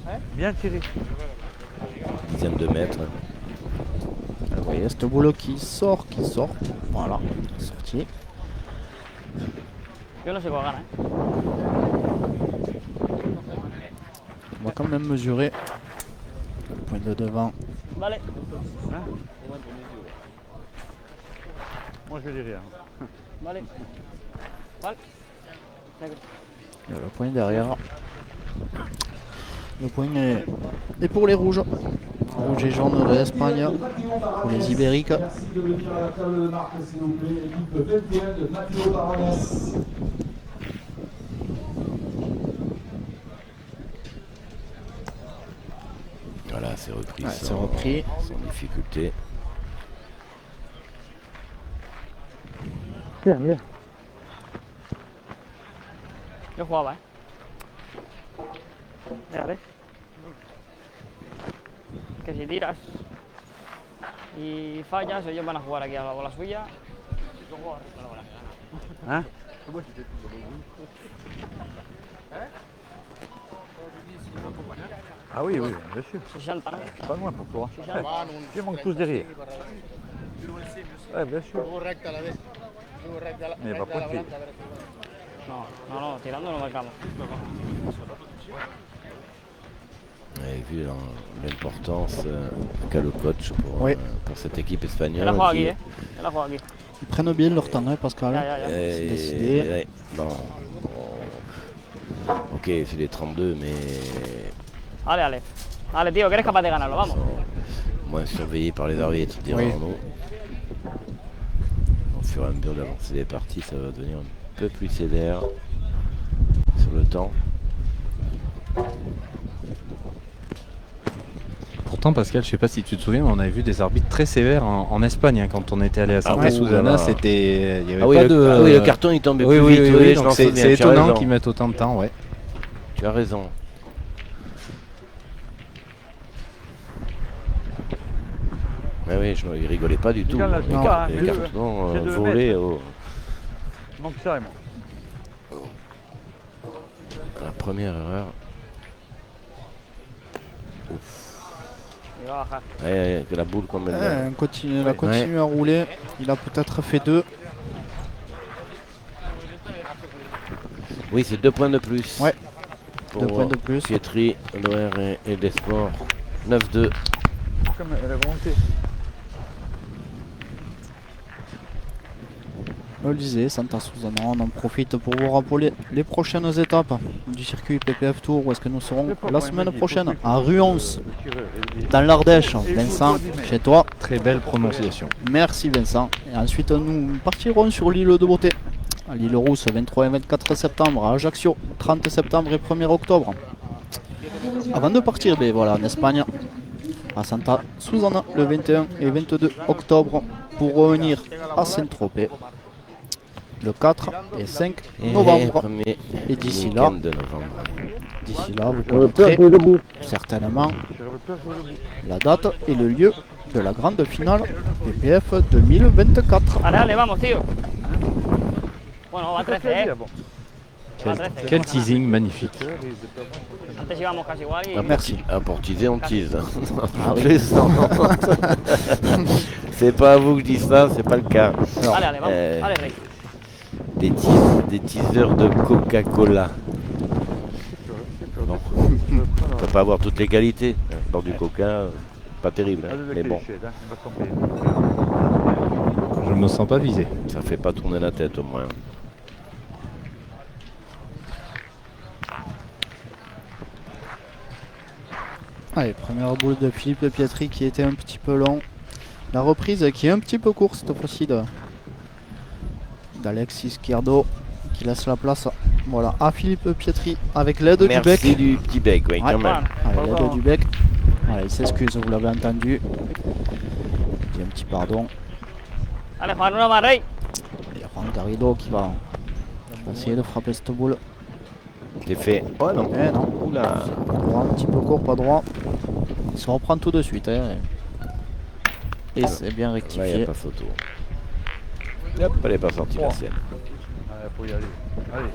On est Bien tiré. à une dizaine de mètres. Vous voyez cette boule qui sort. Voilà, sortie. Yo no sé cuál gana, On va quand même mesurer point de devant. Vale. Moi je vais dire rien. Vale. Vale. Le point derrière. Le point est pour les rouges. Rouge et jaune de l'Espagne. Pour les Ibériques. Merci de venir à la table de marque, s'il vous plaît. Équipe 21 de Matteo Baronès. Voilà, c'est repris. Ouais, sans, c'est repris. sans difficulté. Bien, bien. Yo jugaba, Dale. Que si tiras y fallas, ellos van a jugar aquí a la bola suya. Y tú juegas a la bola que gana. Hein? Ah oui, oui, bien sûr. 60, ¿no? Pas loin pour toi. Tu manques tous derrière. Ouais, bien sûr. Mais pas pointé. No, no, tirando no marcamos. Vous avez vu l'importance qu'a le coach Oui. pour cette équipe Yo la espagnole. juego qui- aquí, Yo la juego aquí. Ils prennent bien leur temps, hein, Pascal. Ya, ya, ya. C'est décidé. ouais, bon, ok, c'est les 32, mais Dale, dale. Dale, tío, que eres capaz de ganarlo, vamos. moins surveillés par les arbitres, dirons-nous. Au fur et à mesure d'avancer des parties, ça va devenir un peu plus sévère sur le temps. Pourtant, Pascal, je sais pas si tu te souviens, mais on avait vu des arbitres très sévères en Espagne hein, quand on était allé à Santa ouais, Susana. voilà. C'était, il y avait Ah oui, pas ah oui, le carton il tombait Oui, plus oui, vite. oui, oui, je donc m'en c'est souviens, c'est tu as étonnant raison. qu'ils mettent autant de temps, ouais. Tu as raison. Mais oui, il rigolait pas du tout. Regarde là, Les tu vois, les hein, cartons c'est 2 volés mètres. au- Manque ça, moi. à la première erreur. Y va a bajar. Ouais, que la boule comme elle. Ouais, elle a continué à rouler. Il a peut-être fait 2. Oui, c'est 2 points de plus. Ouais, Pour 2 points de plus. Pietri, l'OR et Desports. 9-2. Comme elle a volonté. Je le disais, Santa Susana, on en profite pour vous rappeler les prochaines étapes du circuit PPF Tour où est-ce que nous serons la semaine prochaine à Ruons, dans l'Ardèche. Vincent, chez toi. Très belle prononciation. Merci Vincent. Et ensuite nous partirons sur l'île de Beauté, à l'île Rousse, 23 et 24 septembre, à Ajaccio, 30 septembre et 1er octobre. Avant de partir, ben voilà, en Espagne, à Santa Susana, le 21 et 22 octobre, pour revenir à Saint-Tropez, le 4 et 5 novembre. Premier Et d'ici week-end là, de novembre. vous connaîtrez certainement la date et le lieu de la grande finale PPF 2024. Dale, dale, vamos, tío. Bueno, va 13, Ah bon. Quel teasing magnifique. Antes íbamos casi igual y... Merci. À Portisé, on tease. Ah oui. Plaisant. C'est pas à vous que je dis ça, c'est pas le cas. Dale, dale, vamos. Eh. Dale, Rey. Des teasers de Coca-Cola. Non. On peut pas avoir toutes les qualités. Dans du Coca, pas terrible. Hein. Mais bon, Je me sens pas visé. ça fait pas tourner la tête au moins. Allez, première boule de Philippe Pietri qui était un petit peu long. La reprise qui est un petit peu courte cette fois-ci d'Alexis Izquierdo qui laisse la place voilà, à Philippe Pietri avec l'aide du bec. Merci du petit bec, oui, Ouais. quand même. Avec l'aide du bec. Voilà, il s'excuse, vous l'avez entendu. Il dit un petit pardon. Dale, Juan, una más, Rey. Il y a Juan Garrido qui va essayer de frapper cette boule. C'est fait. Oh non. Eh non, Oula. pas droit, un petit peu court, pas droit. Il se reprend tout de suite. Hein. Et c'est bien Là, il n'y rectifié. a pas photo. Hop, elle n'est pas sortie la sienne. Il faut y aller. Allez.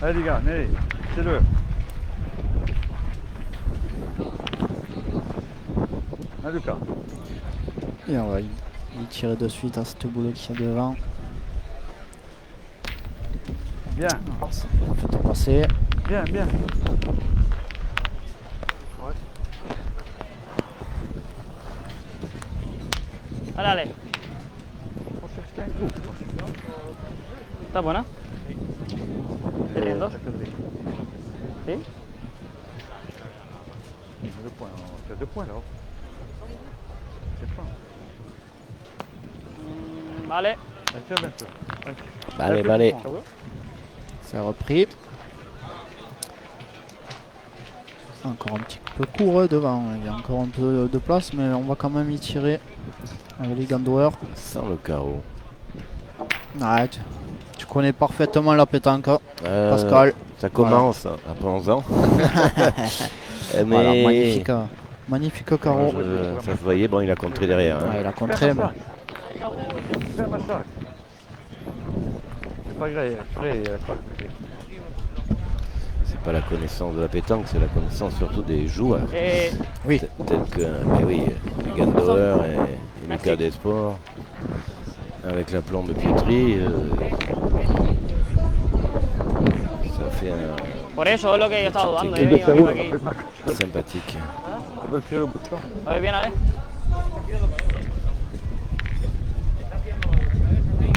Allez les gars, allez. C'est le. Ah Lucas. Et on va y tirer de suite à cette boule qui est devant. Bien, Faites passer. bien, bien. dale. ¿Está buena? ¿Te riendo? ¿Sí? C'est 2 points là. C'est pas. Vale. Allez, allez. C'est repris. Encore un petit peu court devant. Il y a encore un peu de place, mais on va quand même y tirer. Avec les Gandouer. Sans le carreau. Ah, tu connais parfaitement la pétanque, Pascal. Ça commence à 11 ans. Mais Voilà, magnifique, magnifique carreau. ça se voyait, bon, il a contré derrière. Hein. Ouais, il a contré, mais C'est un massacre. C'est pas grave, après, C'est pas la connaissance de la pétanque, c'est la connaissance surtout des joueurs. Eh, oui. Tels que les Gandauer et Lucas Desport. Avec la plombe de Pietri, ça fait un por eso es lo que yo estaba dudando. Yo vengo aquí. sympathique. on peut tirer au bout de champ. A ver, bien, Ale.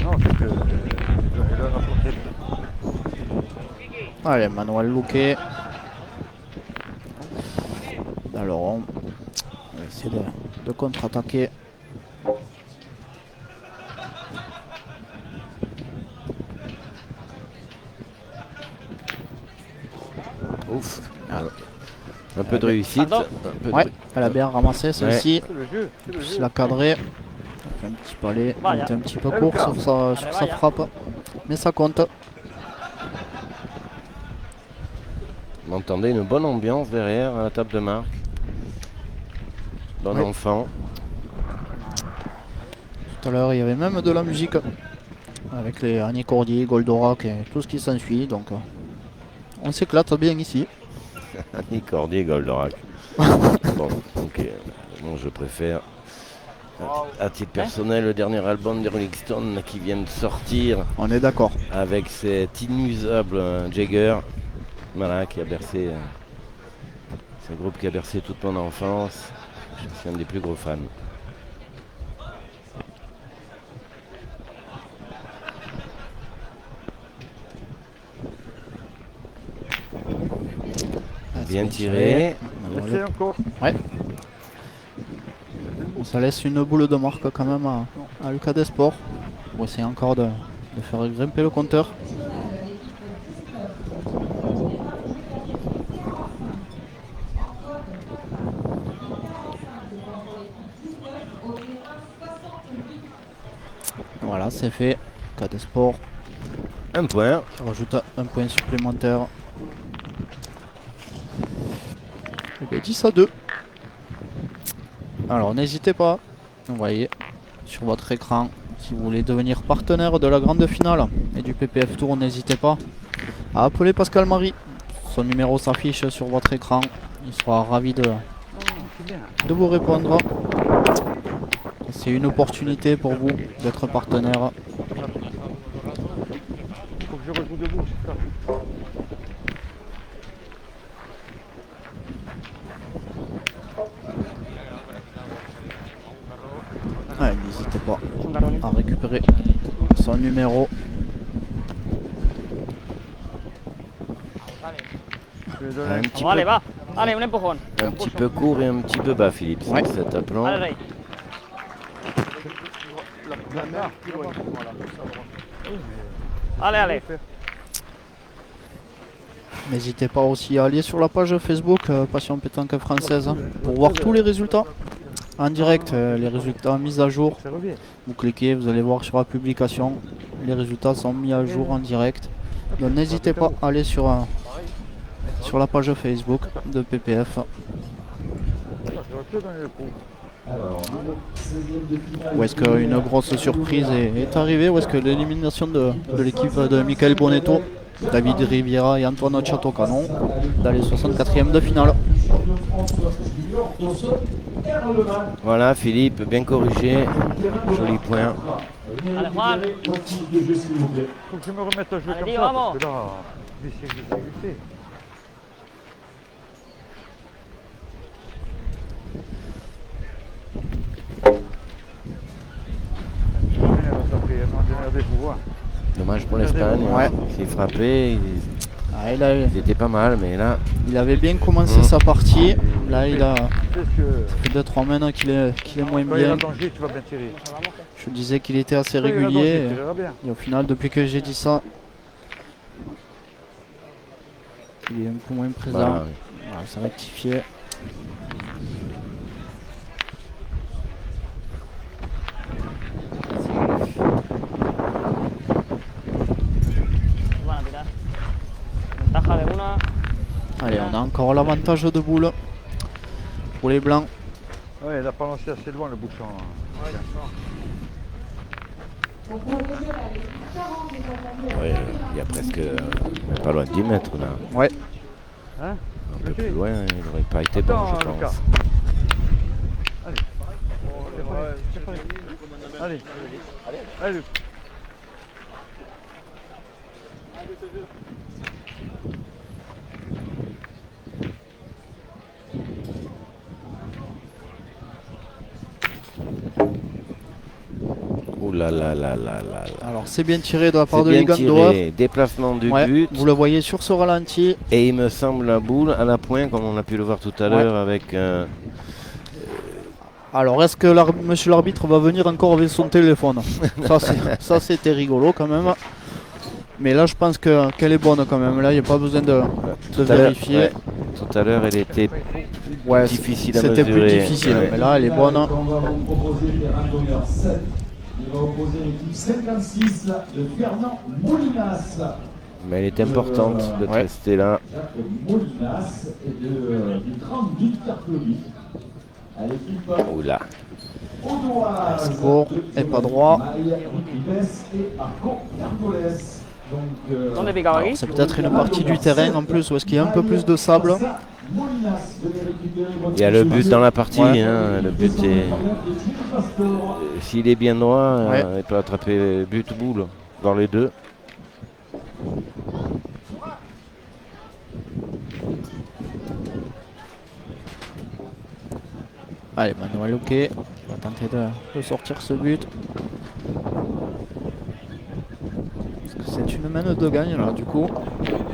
Non, c'est que. Il a rapporté. Allez, Manuel Luque. Alors, on va essayer de contre-attaquer. Ouf. Un peu de réussite. Pardon. Un peu de- Ouais, elle a bien ramassé celle-ci. C'est le jeu, c'est le Plus jeu. la cadrer. Elle fait un petit palais. Voilà. Elle était un petit peu court sur sa frappe. Mais ça compte. Vous entendez une bonne ambiance derrière à la table de marque. Bon Oui. enfant. Tout à l'heure, il y avait même de la musique. Avec les Annie Cordier, Goldorak et tout ce qui s'ensuit. Donc, on s'éclate bien ici. Annie Cordier, Goldorak. Bon, ok. Bon, je préfère, à titre personnel, le dernier album des Rolling Stones qui vient de sortir On est d'accord. avec cet inusable Jagger. Voilà, qui a bercé. C'est un groupe qui a bercé toute mon enfance. Je suis un des plus gros fans. Bien tiré. Laissez encore. Ouais. Ça laisse une boule de marque quand même à Lucas Desport. Pour essayer encore de faire grimper le compteur. Voilà, c'est fait. Lucas Desport Un point. rajoute un point supplémentaire. Et bien, 10-2. Alors n'hésitez pas, vous voyez sur votre écran, si vous voulez devenir partenaire de la grande finale et du PPF Tour, n'hésitez pas à appeler Pascal Marie. Son numéro s'affiche sur votre écran. Il sera ravi de vous répondre. C'est une opportunité pour vous d'être partenaire. Il faut que je rejoue debout, c'est ça. Ouais, n'hésitez pas Es un garrón. à récupérer son numéro. Je vais donner Un un petit, Vamos, Ale, peu, va. Ale, un empujón. un petit peu court et un petit peu bas, Philippe. Ouais. Cet aplomb. Ale, Rey. la mer. Ale, Ale. N'hésitez pas aussi à aller sur la page Facebook Passion Pétanque Française pour voir tous les résultats en direct, les résultats mis à jour. Ça revient. Vous cliquez, vous allez voir sur la publication, les résultats sont mis à jour en direct. Donc n'hésitez pas à aller sur la page Facebook de PPF. Ça va que dans les coups. Où est-ce qu'une grosse surprise est arrivée? Où est-ce que l'élimination de l'équipe de Michael Bonetto, David Riviera et Antoine Chateau-Canon dans les 64e de finale? Voilà, Philippe, bien corrigé. Joli point. Ale, Juan. Faut que je me remette à jouer Allez, comme dis, ça, vamos. parce que là, l'essai que j'ai évité. dommage pour l'Espagne. Ouais. Il s'est frappé, Ah, il était pas mal, mais là, il avait bien commencé sa partie. Là, il a Qu'est-ce que. ça fait 2-3 mènes qu'il est moins Quand il y a bien. danger, tu vas bien tirer. Je disais qu'il était assez Quand il y a danger, régulier. tu tireras bien. Et au final, depuis que j'ai dit ça, il est un peu moins présent. voilà. Voilà, ça rectifié. Van a tirar. Ventaja de una. Allez, on a encore l'avantage de boule pour les blancs. Ouais, il a pas lancé assez loin le bouchon. Ouais, il y a presque pas loin de 10 mètres là. Ouais. Hein? Un peu plus loin, il n'aurait pas été bon, Attends, je Lucas. pense. Allez. Allez. Ouh là là là là là là. Alors, c'est bien tiré de la part C'est de bien Ligandorf. tiré, déplacement du Ouais, but. vous le voyez sur ce ralenti. Et il me semble la boule à la pointe, comme on a pu le voir tout à l'heure avec. Alors, est-ce que monsieur l'arbitre va venir encore avec son téléphone? Ça, c'était rigolo quand même. Mais là, je pense qu'elle est bonne quand même. Là, il n'y a pas besoin de tout à l'heure, vérifier. ouais. Tout à l'heure, elle était Ouais, difficile à c'était plus mesurer. difficile. Ouais. Mais là, elle est bonne. On va vous proposer terrain d'honneur 7. Il va opposer l'équipe 56 de Fernand Molinas. Mais elle est importante de Ouais. rester là. Jacques Molinas et du 30 Guy Carpelli. À l'équipe Oula. Audoise. Court et pas droit. Maï Ripes et Arco Cargoles. Donc, ¿Dónde picaba aquí? C'est peut-être une partie du terrain en plus où est-ce qu'il y a un peu plus de sable. Il y a le but dans la partie. Ouais. Hein, le but est. S'il est bien droit, Ouais. il peut attraper but ou boule. Voir les deux. Allez, Manuel Luque va tenter de sortir ce but. Parce que c'est une main de gagne là du coup.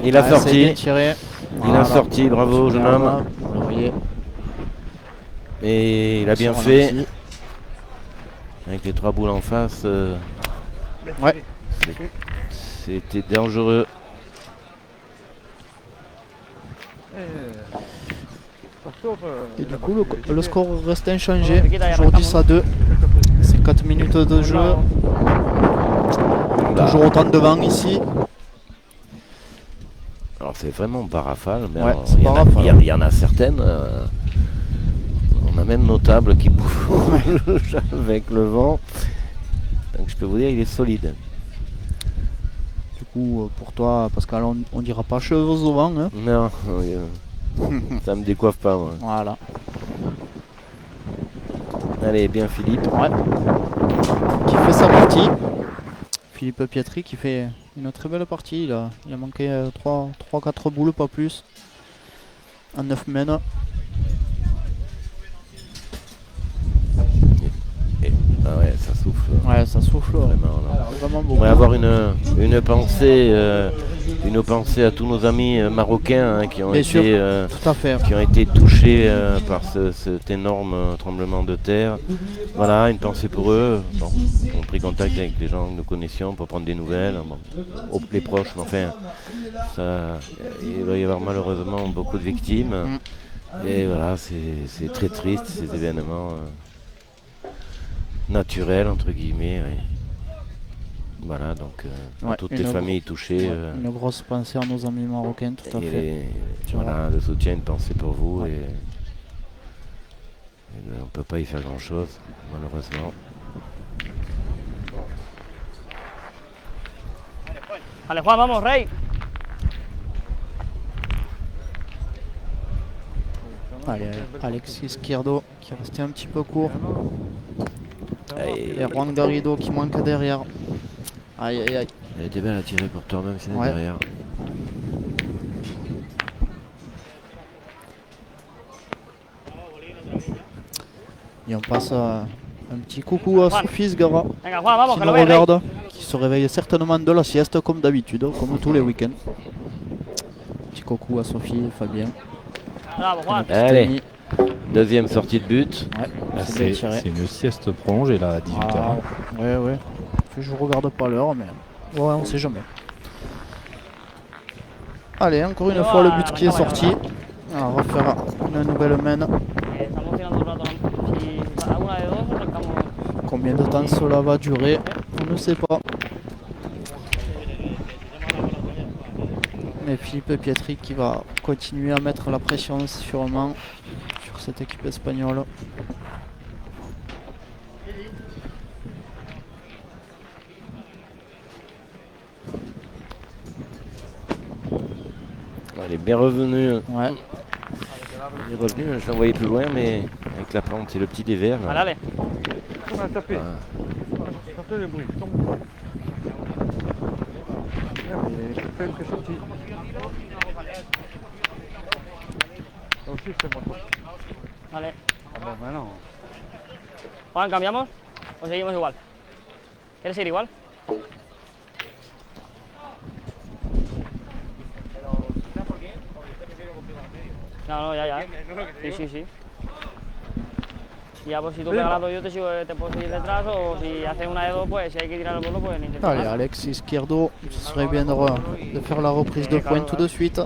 Il a Ouais, c'est bien sorti. tiré. Il Voilà. a sorti. Bravo, jeune homme. Vous le voyez. Et il a bien Sur fait. ralenti. Avec les 3 boules en face. Ouais. C'était dangereux. Et du coup, le score reste inchangé. Toujours 10 à 2. C'est 4 minutes de jeu. Toujours autant de vent ici. Alors c'est vraiment pas rafale, mais Ouais, alors, c'est il y pas en a- rafale. il y en a certaines. On a même nos tables qui bougent avec le vent. Donc je peux vous dire, il est solide. Du coup, pour toi, Pascal, on dira pas cheveux au vent. Hein. Non, ça me décoiffe pas moi. Voilà. Allez, bien Philippe. Ouais. Qui fait sa partie. Philippe Pietri qui fait une très belle partie. Il a manqué 3-4 boules, pas plus. En 9 mènes. Ah ouais, ça souffle. Ouais, ça souffle. Vraiment, là. Vraiment On beaucoup. pourrait avoir une pensée à tous nos amis marocains hein, qui ont Bien sûr. été Tout à fait. qui ont été touchés par cet énorme tremblement de terre. Voilà, une pensée pour eux. Bon, on a pris contact avec des gens que nous connaissions pour prendre des nouvelles. Bon, les proches, mais enfin, il va y avoir malheureusement beaucoup de victimes. Et voilà, c'est très triste ces événements naturels, entre guillemets. Oui. Voilà, donc à Ouais, toutes les familles touchées. Une grosse pensée à nos amis marocains, tout à fait. Voilà, le soutien, une pensée pour vous et on ne peut pas y faire grand chose, malheureusement. Allez, Juan, vamos, Rey. Allez, Alexis Izquierdo qui est resté un petit peu court. Et Et Juan Garrido qui manque derrière. Aïe aïe aïe. elle était belle à tirer pour toi-même, c'est Ouais. derrière. Et on passe un petit coucou à Sophie Sgara Venga, Juan, vamos, qui que nous lo ve, Rey. regarde, qui se réveille certainement de la sieste comme d'habitude, comme tous les week-ends. Petit coucou à Sophie et Fabien. Bravo, Juan. Allez, deuxième sortie de but. Ouais, Ah, c'est bien c'est tiré. une sieste prolongée là à 18h. Ah, ouais, ouais. Je regarde pas l'heure, mais ouais, on sait jamais. Allez, encore une fois le but qui est sorti. On va faire une nouvelle main. Estamos tirando un rato. Si alguna de dos, arrancamos. Combien de temps cela va durer, on ne sait pas. Mais Philippe Pietri qui va continuer à mettre la pression sûrement sur cette équipe espagnole. Elle est bien revenue. Ouais, Elle est revenue, je la voyais plus loin, mais avec la plante et le petit dévers. Allez, allez. On a tapé. Ah. Sortez le bruit. Tombe. J'ai fait une sortie. Ça aussi, c'est moi. Vale. Ah bon, maintenant. Juan, ¿cambiamos? ¿O seguimos igual? ¿Quieres ir igual? No, ya. Sí, sí, sí. Y ya pues si tú pegas las dos yo te puedo seguir detrás o si haces una de dos pues si hay que tirar el bolo pues ni te allez, Alex Izquierdo, ce serait bien de faire la reprise de points tout de suite.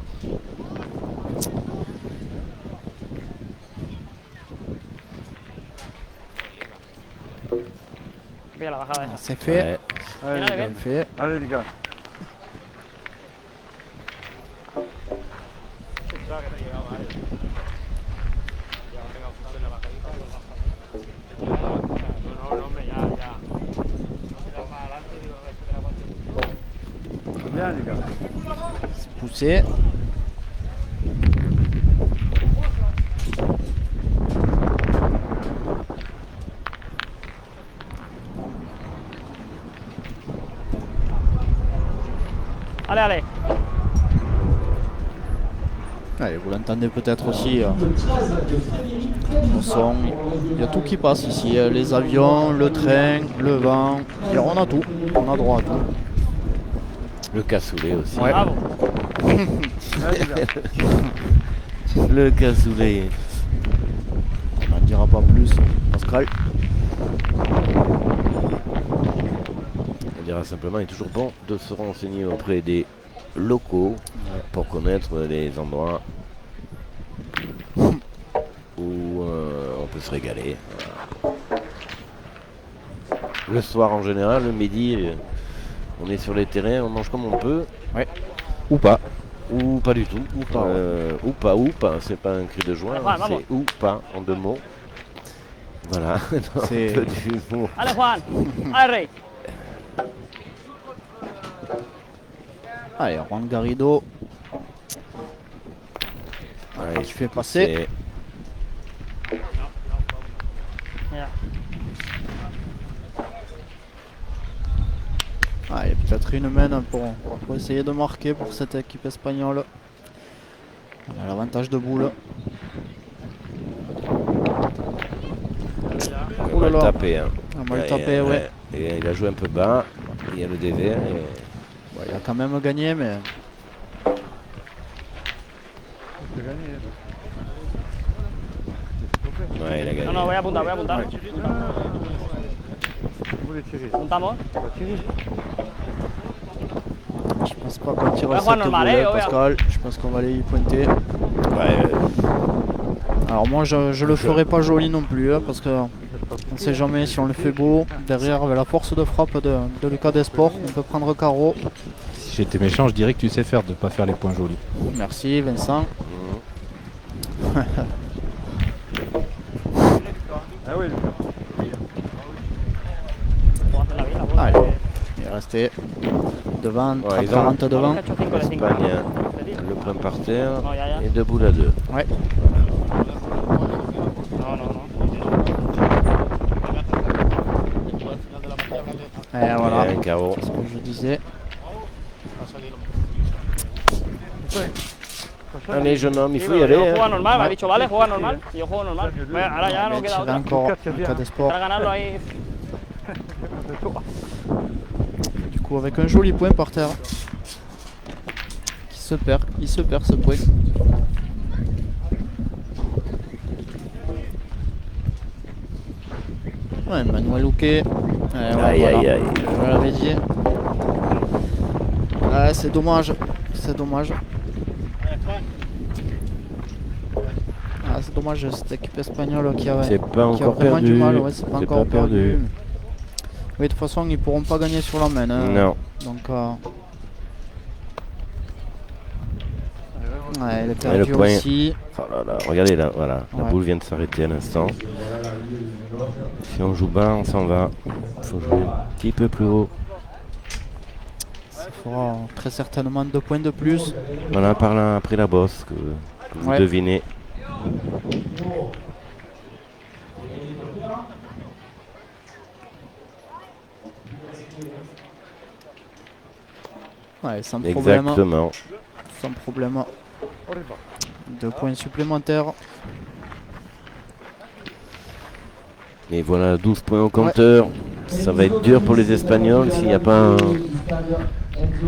Pilla la bajada esa. C'est fait, Allez, Bien, les bien gars. fait. Allez, les gars. Bien, les gars. Poussé. Allez, allez. Allez, vous l'entendez peut-être aussi au son. Il y a tout qui passe ici. Les avions, le train, le vent. Et on a tout. On a droit à tout. Le cassoulet aussi. Ouais. Bravo. Allez, les gars. Le cassoulet. On n'en dira pas plus. Pascal. On dira simplement, il est toujours bon de se renseigner auprès des locaux pour connaître les endroits où on peut se régaler. Voilà. Le soir en général, le midi, on est sur les terrains, on mange comme on peut. Ou pas. Ou pas du tout. Ou pas, c'est pas un cri de joie, Ouais, vamos. c'est ou pas en deux mots. Voilà, C'est- un peu d'humour. Allez, Juan. Allez, Rey. Allez, Juan Garrido Ouais, qui fait passer. Mira. Allez, peut-être une main pour essayer de marquer pour cette équipe espagnole. On a l'avantage de boule. On va le là. taper. Hein. On va le taper, ouais. Et il a joué un peu bas, il y a le dévers. Et... Ouais, il a quand même gagné, mais C'est gagné. Ouais, il a gagné. No, no, voy a apuntar, voy a apuntar. Vous voulez tirer. Apuntamos. On va tirer. je pense pas qu'on tire Ouais, cette Juan, normal, boule, ouais. Pascal. Je pense qu'on va aller y pointer. Ouais, Alors moi, je le ferai pas joli non plus, hein, parce que on sait jamais si on le fait beau. Derrière, avec la force de frappe de Lucas Desport, on peut prendre carreau. Si j'étais méchant, je dirais que tu sais faire de ne pas faire les points jolis. Merci Vincent. Ah oui, les gars. Puedo hacer la bien, la bola. Allez, il est resté devant, Ouais, trappe ils ont- 40 devant. Ha hecho 5 de 5. Espagne, le point par terre No, ya. et deux boules à deux. Ouais. No. Et voilà, Et un carreau. c'est ce que je disais. Allez, jeune homme, il Sí, faut y pero aller. yo juego Hein. normal, me ha dicho, vale, juega normal. Y yo juego normal. Bueno, ahora ya no Il queda tire otra. encore Lucas Desport. Para ganarlo ahí. Du coup, avec un joli point par terre. Il se perd ce point. Ouais, Manuel Luque. Aïe, aïe, aïe. Je l'avais dit. Ouais, c'est dommage. C'est dommage. Ah, c'est dommage cette équipe espagnole qui a, C'est pas qui a encore vraiment perdu. du mal. Ouais, c'est pas C'est encore pas perdu. Oui, de toute façon, ils pourront pas gagner sur la main. Hein. Non. Donc, ouais, il est perdu le point. aussi. Oh là là, regardez là, voilà. La Ouais. boule vient de s'arrêter à l'instant. Si on joue bas, on s'en va. Il faut jouer un petit peu plus haut. Il faudra très certainement 2 points de plus. Voilà, par là, après la bosse, que vous Ouais. devinez. Ouais, sans problème. Exactement. Sans problème. 2 points supplémentaires. Et voilà, 12 points au compteur. Ça va être dur pour les Espagnols s'il n'y a pas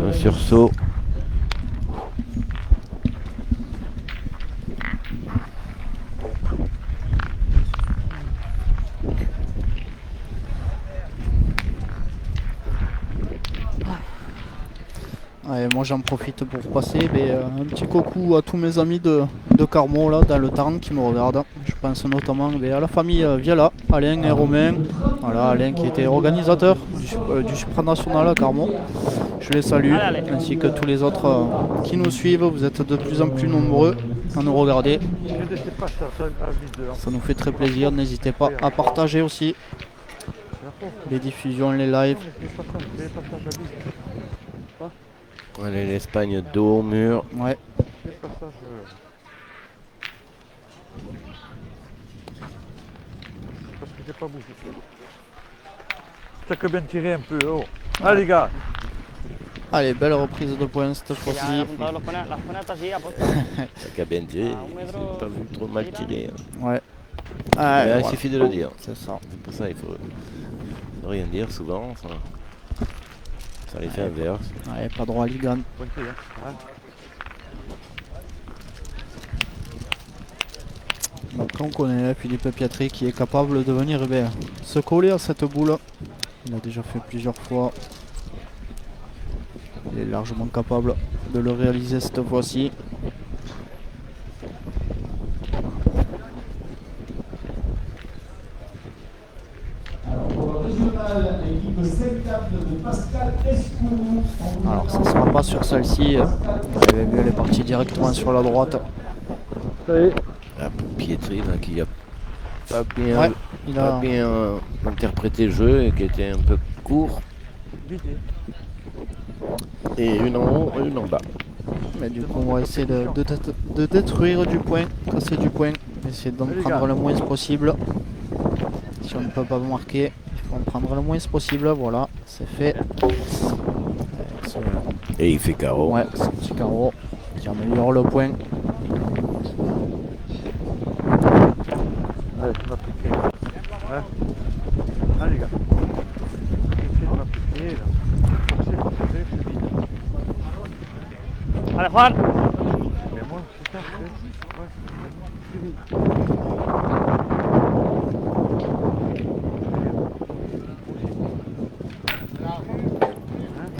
un sursaut. Ouais, moi j'en profite pour passer un petit coucou à tous mes amis de Carmo là dans le Tarn qui me regardent. Je pense notamment à la famille Viala, Alain et Romain. Voilà, Alain qui était organisateur du supranational à Carmo. Je les salue, ainsi que tous les autres qui nous suivent. Vous êtes de plus en plus nombreux à nous regarder. Ça nous fait très plaisir. N'hésitez pas à partager aussi les diffusions, les lives. Allez, l'Espagne dos au mur. Ouais. Parce que j'ai pas bougé. T'as que bien tiré un peu. Oh. Allez les gars. Allez, belle reprise de points cette Ya fois-ci. han apuntado las penas así, aposta. Ça qu'a bien tiré. Ah, un metro. J'ai pas vu trop mal tiré. Ouais. Mais Voilà. il suffit de le dire. C'est ça. C'est pour ça il faut rien dire souvent. Ça les fait inverse. Ouais, pas droit à Ligan. Pointé, hein. Donc on connaît Philippe Piatri qui est capable de venir se coller à cette boule. Il a déjà fait plusieurs fois. Il est largement capable de le réaliser cette fois-ci. Alors ça ne sera pas sur celle-ci. Vous avez vu, elle est partie directement sur la droite. La Pietri là, qui a pas bien, Ouais, il a... pas bien interprété le jeu et qui était un peu court. Et une en haut et une en bas. Mais du coup on va essayer de détruire du point, casser du point, essayer d'en prendre le moins possible. Si on ne peut pas marquer, il faut en prendre le moins possible, voilà, c'est fait. Et il fait carreau. Ouais, c'est un petit carreau qui améliore le point. Allez, tu m'as piqué. Ouais. Allez les gars. Tu m'as piqué là. C'est pas fait, je suis vide. Allez, Juan. Mais moi, c'est ça, je suis vide.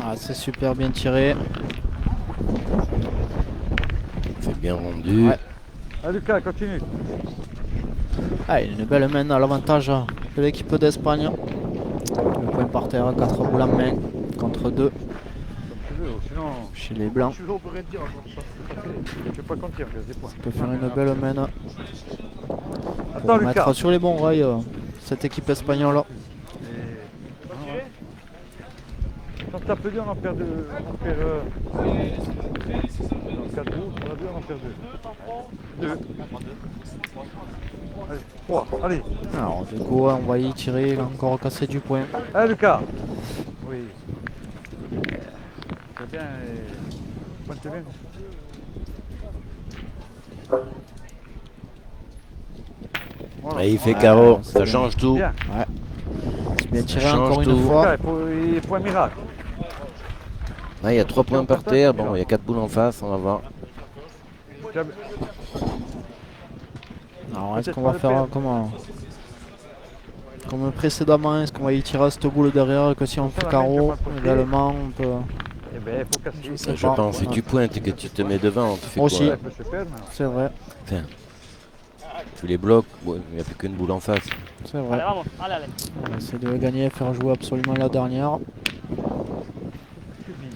Ah, c'est super bien tiré. C'est bien rendu. Ouais. Allez Lucas, continue. Ah, il y a une belle main à l'avantage de l'équipe d'Espagne. Le point par terre, 4 boules en main contre 2 Comme tu veux, sinon. chez les blancs. Tu veux, on peut rien dire. Je vais pas compter, regarde, des points. On peut faire une belle main Attends pour Lucas. mettre sur les bons rails cette équipe espagnole. Quand t'as peu 2, on en perd 2. On en perd. On en perd 2, on en perd 2. 2. Allez, 3. Allez. Alors du coup on va y tirer, il a encore cassé du point. Allez Lucas. Oui. C'est bien. Pointe bien. Voilà. Et il fait Ouais, carreau. c'est Ça bien. change tout. Bien. C'est bien tiré change encore tout. une fois. Lucas, il faut un miracle. Ah, il y a 3 points par terre. Bon, il y a 4 boules en face. On va voir. Alors, est-ce qu'on va faire comme précédemment? Est-ce qu'on va y tirer à cette boule derrière? Que si on fait carreau, également, on peut. Eh ben, il faut casser. Je sais Je pas. pense. Si tu pointes et que tu te mets devant, tu fais Aussi. quoi? C'est vrai, Tu les bloques. Ouais, il n'y a plus qu'une boule en face. c'est Allez, vrai. vamos, allez, allez. On va essayer de gagner, faire jouer absolument la dernière.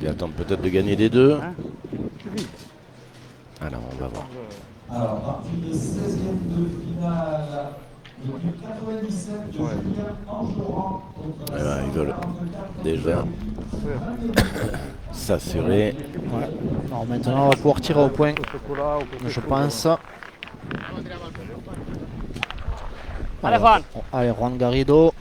Ils attendent peut-être de gagner des deux. Hein? Alors, on va voir. Alors, partie des 16e de finale. Depuis 97, Julien Angeran contre Voilà, ils veulent déjà s'assurer. Ouais. Alors maintenant, on va pouvoir tirer au point, je pense. Allez, Juan. Allez, Juan Garrido.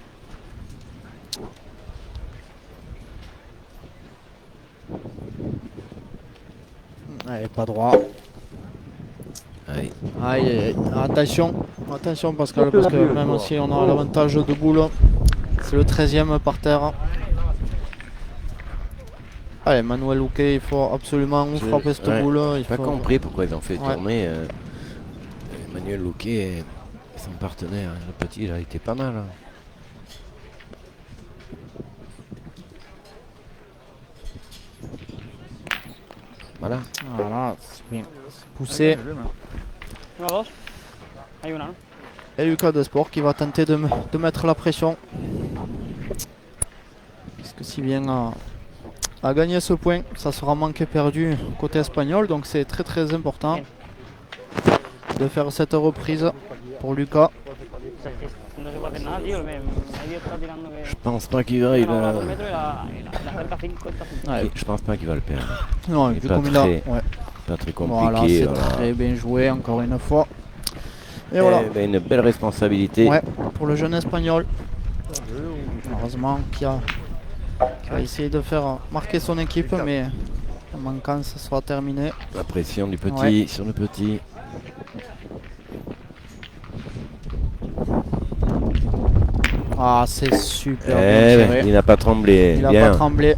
Allez, pas droit. Allez. Aïe, aïe, aïe. Attention Pascal, parce que même si on a l'avantage de boule, c'est le 13e par terre. Allez, Manuel Luque, il faut absolument frapper cette Ouais, boule. J'ai pas compris pourquoi ils ont fait Ouais. tourner Emmanuel Luque et son partenaire. Le petit, il a été pas mal. Hein. Voilà. Voilà, c'est bien. C'est poussé. 1, 2. Hay una, ¿no? Et Lucas Desport qui va tenter de mettre la pression. Parce que si bien à gagner ce point, ça sera manqué perdu côté espagnol. Donc c'est très très important de faire cette reprise pour Lucas. O sea, es que no se puede hacer nada, tío. Medio está tirando que. Je pense pas qu'il va. Il No, va... 2 metros y la acerca 5, está 5. Ouais. Je pense pas qu'il va le perdre. Non, Il est vu pas comme il a. très Ouais. Pas très Voilà, compliqué. c'est Voilà. très bien joué encore une fois. Et voilà. Eh ben, une belle responsabilité. Ouais, pour le jeune espagnol. Heureusement qui a essayé de faire marquer son équipe, mais en manquant, ça sera terminé. La pression du petit Ouais. sur le petit. Ah, c'est super Eh bien ben, tiré. il n'a pas tremblé. Il n'a Bien. pas tremblé.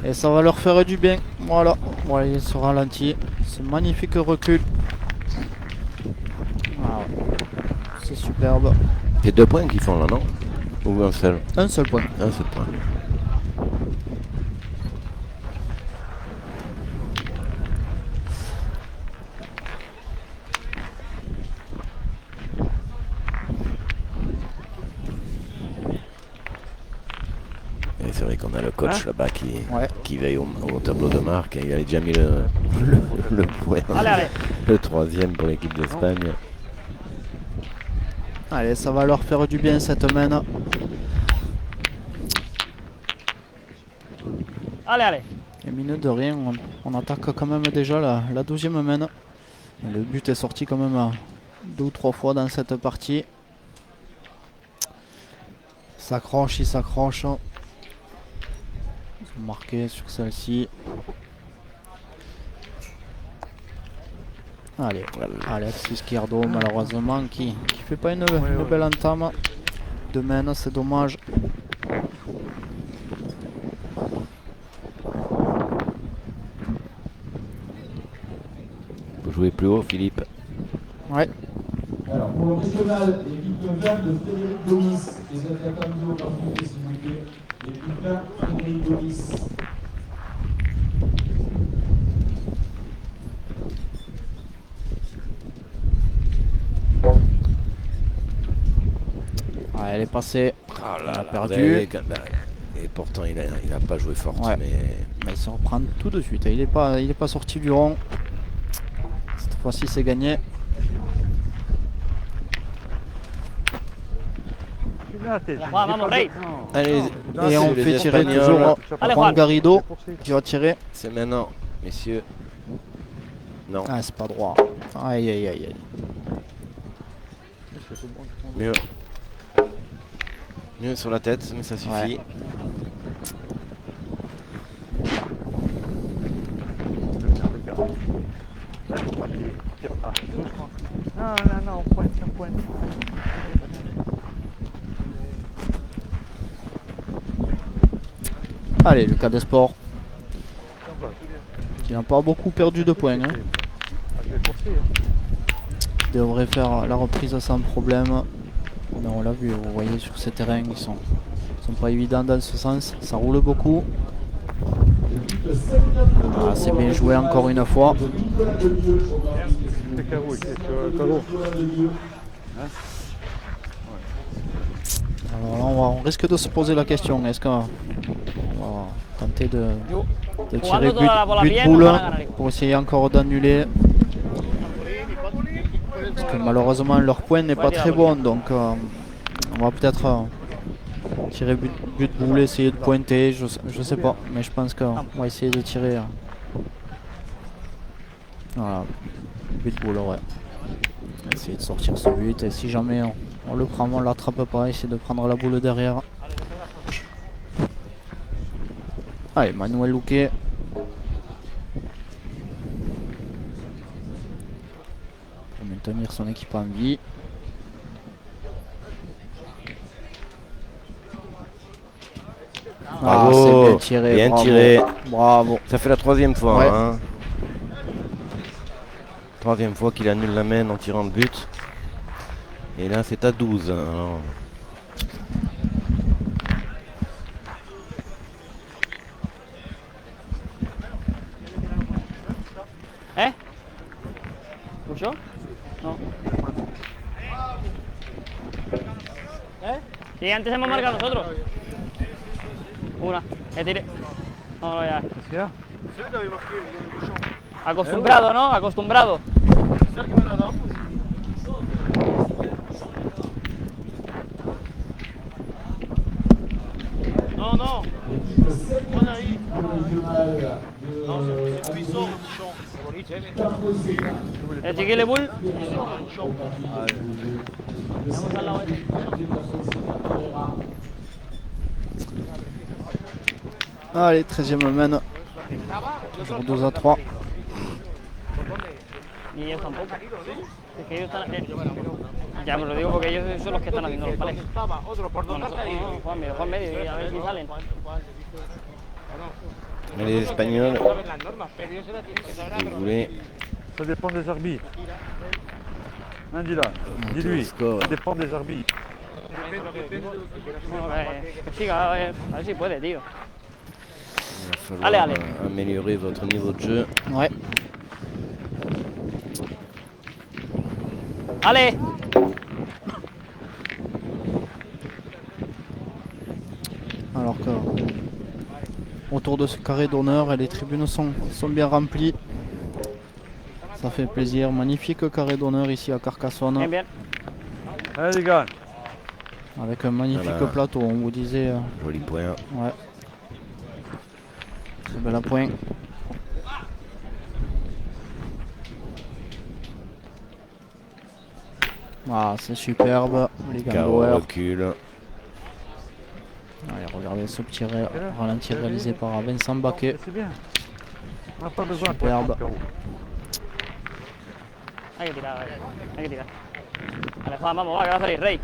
Et ça va leur faire du bien. Voilà. Voilà, il se ralentit. Ce magnifique recul. Voilà. C'est superbe. C'est 2 points qu'ils font là, non? Ou un seul? Un seul point. Un seul point. Et c'est vrai qu'on a le coach là-bas Ouais. qui veille au tableau de marque. Il a déjà mis le point. Allez, allez. Le 3e pour l'équipe d'Espagne. Allez, ça va leur faire du bien cette main. Allez, allez. Et mine de rien, on attaque quand même déjà la 12e main. Et le but est sorti quand même 2 ou 3 fois dans cette partie. Il s'accroche. Ils sont marqués sur celle-ci. Allez, Alex Izquierdo malheureusement qui fait pas une belle entame de main, c'est dommage. Faut jouer plus haut, Philippe. Ouais. Alors, pour le régional, l'équipe verte de Frédéric Gomis. Les attaquants de l'opportunité, s'il vous plaît. L'équipe verte, Frédéric Gomis. Ah, elle est passée. Ah Elle a là, perdu. Et pourtant, il a pas joué fort. Ouais. Mais Mais il se reprend tout de suite. Il est pas sorti du rond. Cette fois-ci, c'est gagné. Juan, vamos, Rey. allez, Et on les fait tirer Espagnols. toujours Allez, Juan Juan. Garrido qui va tirer. C'est maintenant, messieurs. Non, Ah, c'est pas droit. Aïe, aïe, aïe, aïe. mieux. Mieux sur la tête, mais ça suffit. Ouais. Non, point. Allez, Lucas Desport. Il n'a pas beaucoup perdu de points. Hein. Je vais forcer. Il devrait faire la reprise sans problème. Mais on l'a vu, vous voyez sur ces terrains, ils sont pas évidents dans ce sens. Ça roule beaucoup. Ah, c'est bien joué encore une fois. C'est carreau, c'est sur carreau. Alors là, on risque de se poser la question. Est-ce qu'on va tenter de tirer but boule pour essayer encore d'annuler? Parce que malheureusement leur point n'est pas très bon, donc on va peut-être tirer but boule, essayer de pointer, je sais pas, mais je pense qu'on va essayer de tirer. Voilà, but boule, ouais. Essayer de sortir ce but, et si jamais on le prend, on l'attrape pas, essayer de prendre la boule derrière. Allez, Manuel Luque. Pour maintenir son équipe en vie. Bravo, c'est bien tiré. Bien Bravo. tiré. Bravo. Ça fait la 3e fois. Ouais. Hein. 3e fois qu'il annule la main en tirant le but. Et là, c'est à 12. Alors, ¿Eh? ¿Mucho? No. ¿Eh? Sí, antes hemos marcado nosotros. Una. Me tiré. No, no, ya. Qu'est-ce qu'il y a? Acostumbrado, ¿no? Acostumbrado. No, no. El chiquile bull. Vamos al lado este. Allez, 13e mène. Toujours 2-3. Y ellos tampoco. Es que ellos están. Ya me lo digo porque ellos son los que están haciendo los palés. No, Juan medio, y a ver si salen. mais les Espagnols, si vous voulez, Ça dépend des arbitres. Hein, dis-là, le dis-lui. score. Ça dépend des arbitres. Bueno, que siga, a ver si puede, tío. Il va falloir Allez. améliorer votre niveau de jeu. Ouais. Allez. Alors que autour de ce carré d'honneur, et les tribunes sont bien remplies. Ça fait plaisir. Magnifique carré d'honneur ici à Carcassonne. Bien, bien. Allez, les gars. Avec un magnifique Voilà. plateau, on vous disait. Joli point. Ouais. Très bel appoint. Ah, c'est superbe, les Carreau Gambauer. recule. Allez, regardez ce petit ralenti réalisé par Vincent Baquet. C'est bien. On n'a pas besoin de Superbe. prendre carreau. Hay que tirar, hay que tirar. Vale, Juan, vamos, va, que va a salir, Rey.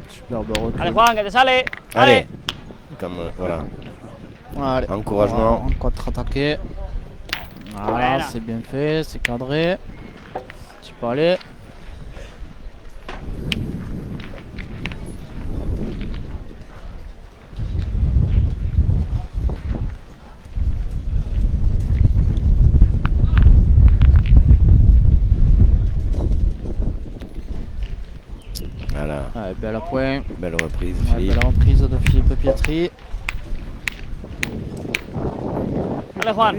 Superbe recul. Allez, Juan, que te sale. Allez. Comme, voilà. Allez, Encouragement. on contre-attaquer. Voilà, Voilà. c'est bien fait, c'est cadré. Tu peux aller. Voilà. Allez, belle point. Belle reprise, Ouais, Philippe. belle reprise de Philippe Pietri. Allez, Juan.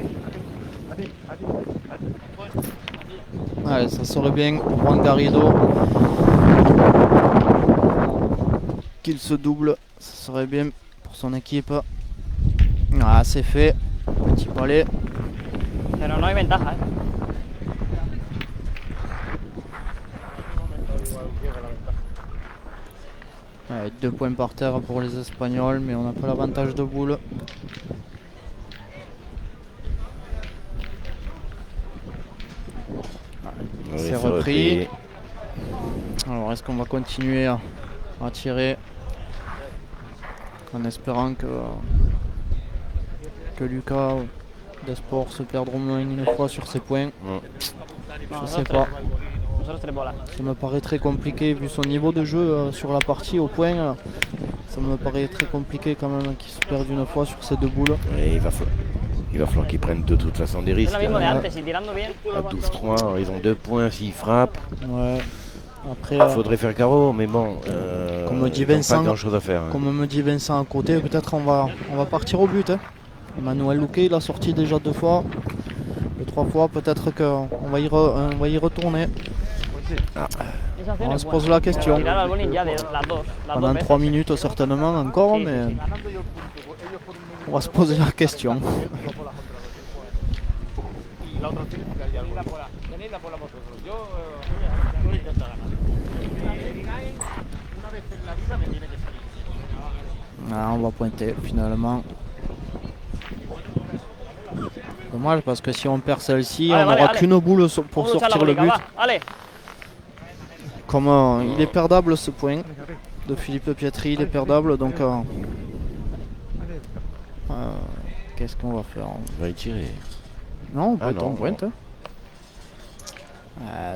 Allez, ça serait bien pour Juan Garrido qu'il se double, ça serait bien pour son équipe. Ah, c'est fait, petit palais. Pero no hay ventaja, ¿eh? Allez, 2 points par terre pour les Espagnols, mais on n'a pas l'avantage de boule. Oui, C'est repris. Alors, est-ce qu'on va continuer à tirer en espérant que Lucas des sports se perdre au moins une fois sur ces points. Je sais nosotros, pas. nosotros 3 bolas. Ça me paraît très compliqué vu son niveau de jeu sur la partie au point. Ça me paraît très compliqué quand même qu'il se perde une fois sur ces 2 boules. Et il va falloir qu'ils prennent de toute façon des Es risques. lo mismo de Hein. antes, y tirando bien. À 12-3, ils ont 2 points s'ils frappent. Ouais. Après, Il faudrait faire carreau, mais bon, comme dit ils n'ont Vincent, pas grand chose à faire. Hein. comme me dit Vincent à côté, peut-être on va partir au but. Hein. Emmanuel Luque, il a sorti déjà 2 fois. 3 fois, peut-être qu'on va y retourner. Esa acción On es se buena. pose la question. Tirar al bowling ya de las dos Pendant veces. 3 minutes certainement encore, Sí, sí, mais sí. on va se poser la question. Ah, on va pointer finalement. Dommage parce que si on perd celle-ci, Allez, on allez, n'aura allez. qu'une boule pour Vamos a echar la sortir le bolinga, but. va. Allez. Comme il est perdable ce point de Philippe Pietri, il est perdable donc qu'est-ce qu'on va faire? On va y tirer. Non, Ah on non, pointe.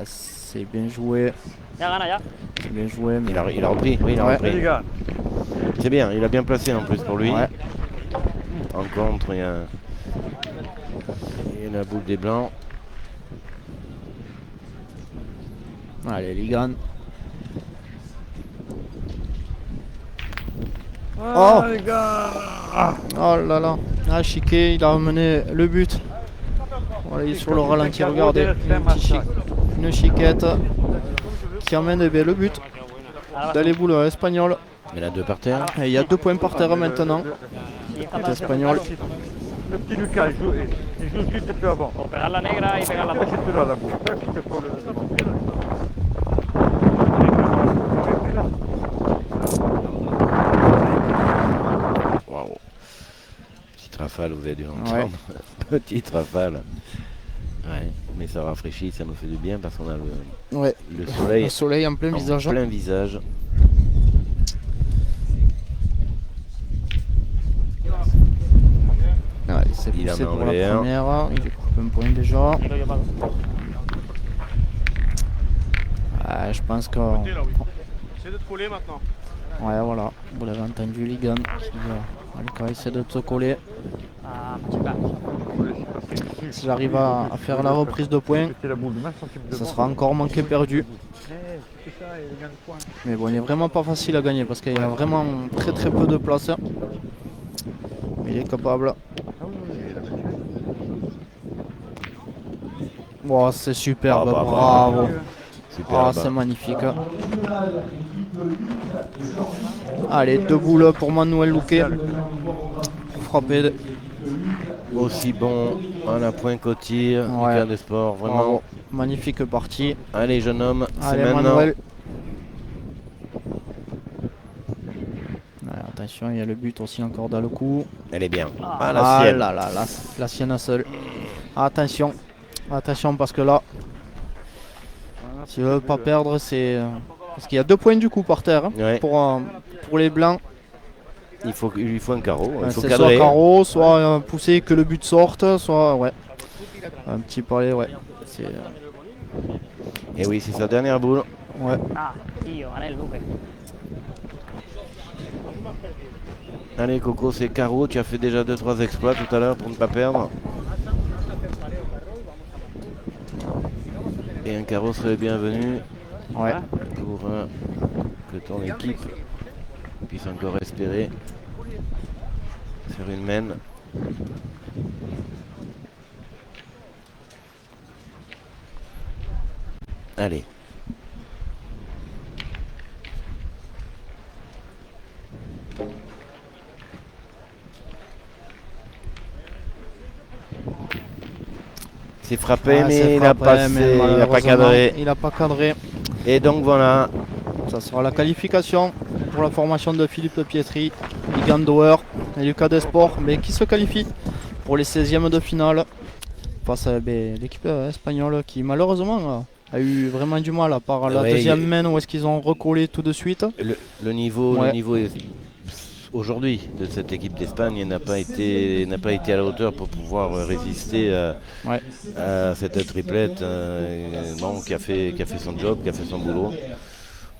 C'est bien joué, Ya gana, ya. c'est bien joué. Mais... Il a repris, oui, il a Ouais. repris. C'est bien, il a bien placé en plus pour lui. Ouais. En contre, il y a la boule des Blancs. Allez, Ligan. Ah, Oh. les gars. Oh là là. Ah, Chiquet, il a ramené le but. Voilà, il est sur le ralenti, regardez. Une chiquette qui amène eh bien, le but dans les boules espagnoles. Il y en a 2 par terre. Et il y a 2 points par terre maintenant. Y esta Les pasa. Espagnols. Le petit Lucas, il joue juste un peu avant. Por pegar la negra y pegar la Là, pocha. c'est là, la boule. Tac, c'est pour le montrer, là. Waouh. Petite rafale, vous avez dû Ouais. l'entendre. Petite rafale. Ouais, mais ça rafraîchit, ça nous fait du bien parce qu'on a Ouais. le soleil Le soleil en plein en visage. plein visage. Ouais, il s'est Il en poussé a pour enlevé la un. première. Il est coupé un point déjà. Tiro yo, Paco. Je pense que. C'est de te coller maintenant. Ouais, voilà. Vous l'avez entendu, Ligan. Qui essaie de te coller. Ah, machuca. Si j'arrive à faire la reprise de points, C'était la boule de 20 centimes de ça vent. sera encore manqué perdu. C'est ça, il gagne point. Mais bon, il est vraiment pas facile à gagner parce qu'il y a vraiment très très peu de place. Mais il est capable. Ah oui, oui, il a battu. Wow, c'est superbe, Ah bah, bravo. Super. Ah, là-bas. c'est magnifique. Allez, 2 boules pour Manuel Luque. Frappé. Aussi bon à la pointe qu'au tir. Ouais. Lucas des Sports, vraiment. Bravo. Magnifique partie. Allez, jeune homme, c'est Allez, maintenant. Manuel. Ouais, attention, il y a le but aussi encore dans le coup. Elle est bien. Ah. Ah, la sienne. là là, la sienne seule. Attention, attention parce que là, s'il veut pas perdre, c'est parce qu'il y a 2 points du coup par terre hein, Ouais. pour les blancs. Il lui faut un carreau. Il faut C'est cadrer. soit carreau, soit pousser que le but sorte, soit ouais. Un petit palais, ouais. C'est Et oui, c'est sa dernière boule. ouais. Ah, tío, gané el Luque. Allez, Coco, c'est carreau. Tu as fait déjà 2-3 exploits tout à l'heure pour ne pas perdre. Et un carreau serait bienvenu Ouais. pour que ton équipe puisse encore espérer faire une mène. Allez. C'est frappé, Ah, mais c'est il a frappé, mais passé, il n'a pas malheureusement, cadré. Il a pas cadré. Et donc voilà, Ça sera la qualification pour la formation de Philippe Pietri, Ligan Dauer et Lucas Desport, mais qui se qualifie pour les 16e de finale face à l'équipe espagnole qui malheureusement a eu vraiment du mal à part la Ouais, deuxième main où est-ce qu'ils ont recollé tout de suite. le niveau, Ouais. le niveau est aujourd'hui de cette équipe d'Espagne n'a pas été à la hauteur pour pouvoir résister à cette triplette qui a fait son job, qui a fait son boulot.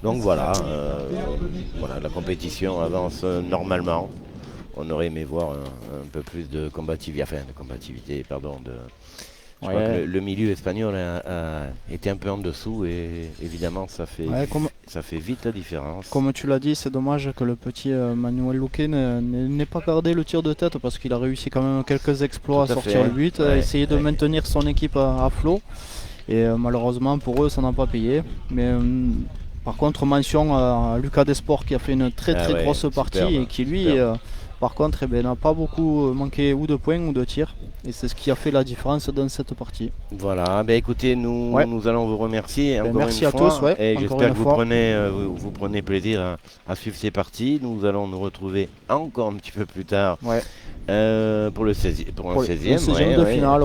Donc voilà, la compétition avance normalement. On aurait aimé voir un peu plus de combativité. Je crois que le milieu espagnol a été un peu en dessous et évidemment ça fait vite la différence. Comme tu l'as dit, c'est dommage que le petit Manuel Luque n'ait pas gardé le tir de tête parce qu'il a réussi quand même quelques exploits à sortir le but, à essayer de maintenir son équipe à flot. Et malheureusement pour eux ça n'a pas payé. Mais par contre mention à Lucas Desport qui a fait une très grosse partie et qui lui par contre n'a pas beaucoup manqué ou de points ou de tirs. Et c'est ce qui a fait la différence dans cette partie. Voilà, écoutez, nous allons vous remercier encore merci une fois. À tous. Et j'espère que vous prenez plaisir à suivre ces parties. Nous allons nous retrouver encore un petit peu plus tard pour le 16e de finale.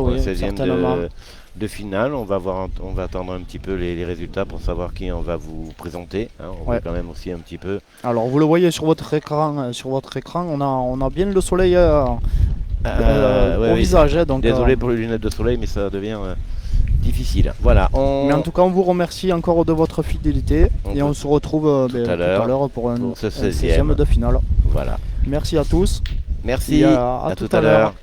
De finale, on va attendre un petit peu les résultats pour savoir qui on va vous présenter. On voit quand même aussi un petit peu. Alors vous le voyez sur votre écran, on a bien le soleil au visage. Donc, désolé pour les lunettes de soleil, mais ça devient difficile. Voilà. Mais en tout cas, on vous remercie encore de votre fidélité et on se retrouve tout à l'heure pour un 16e de finale. Voilà. Merci à tous. Merci. À tout à l'heure.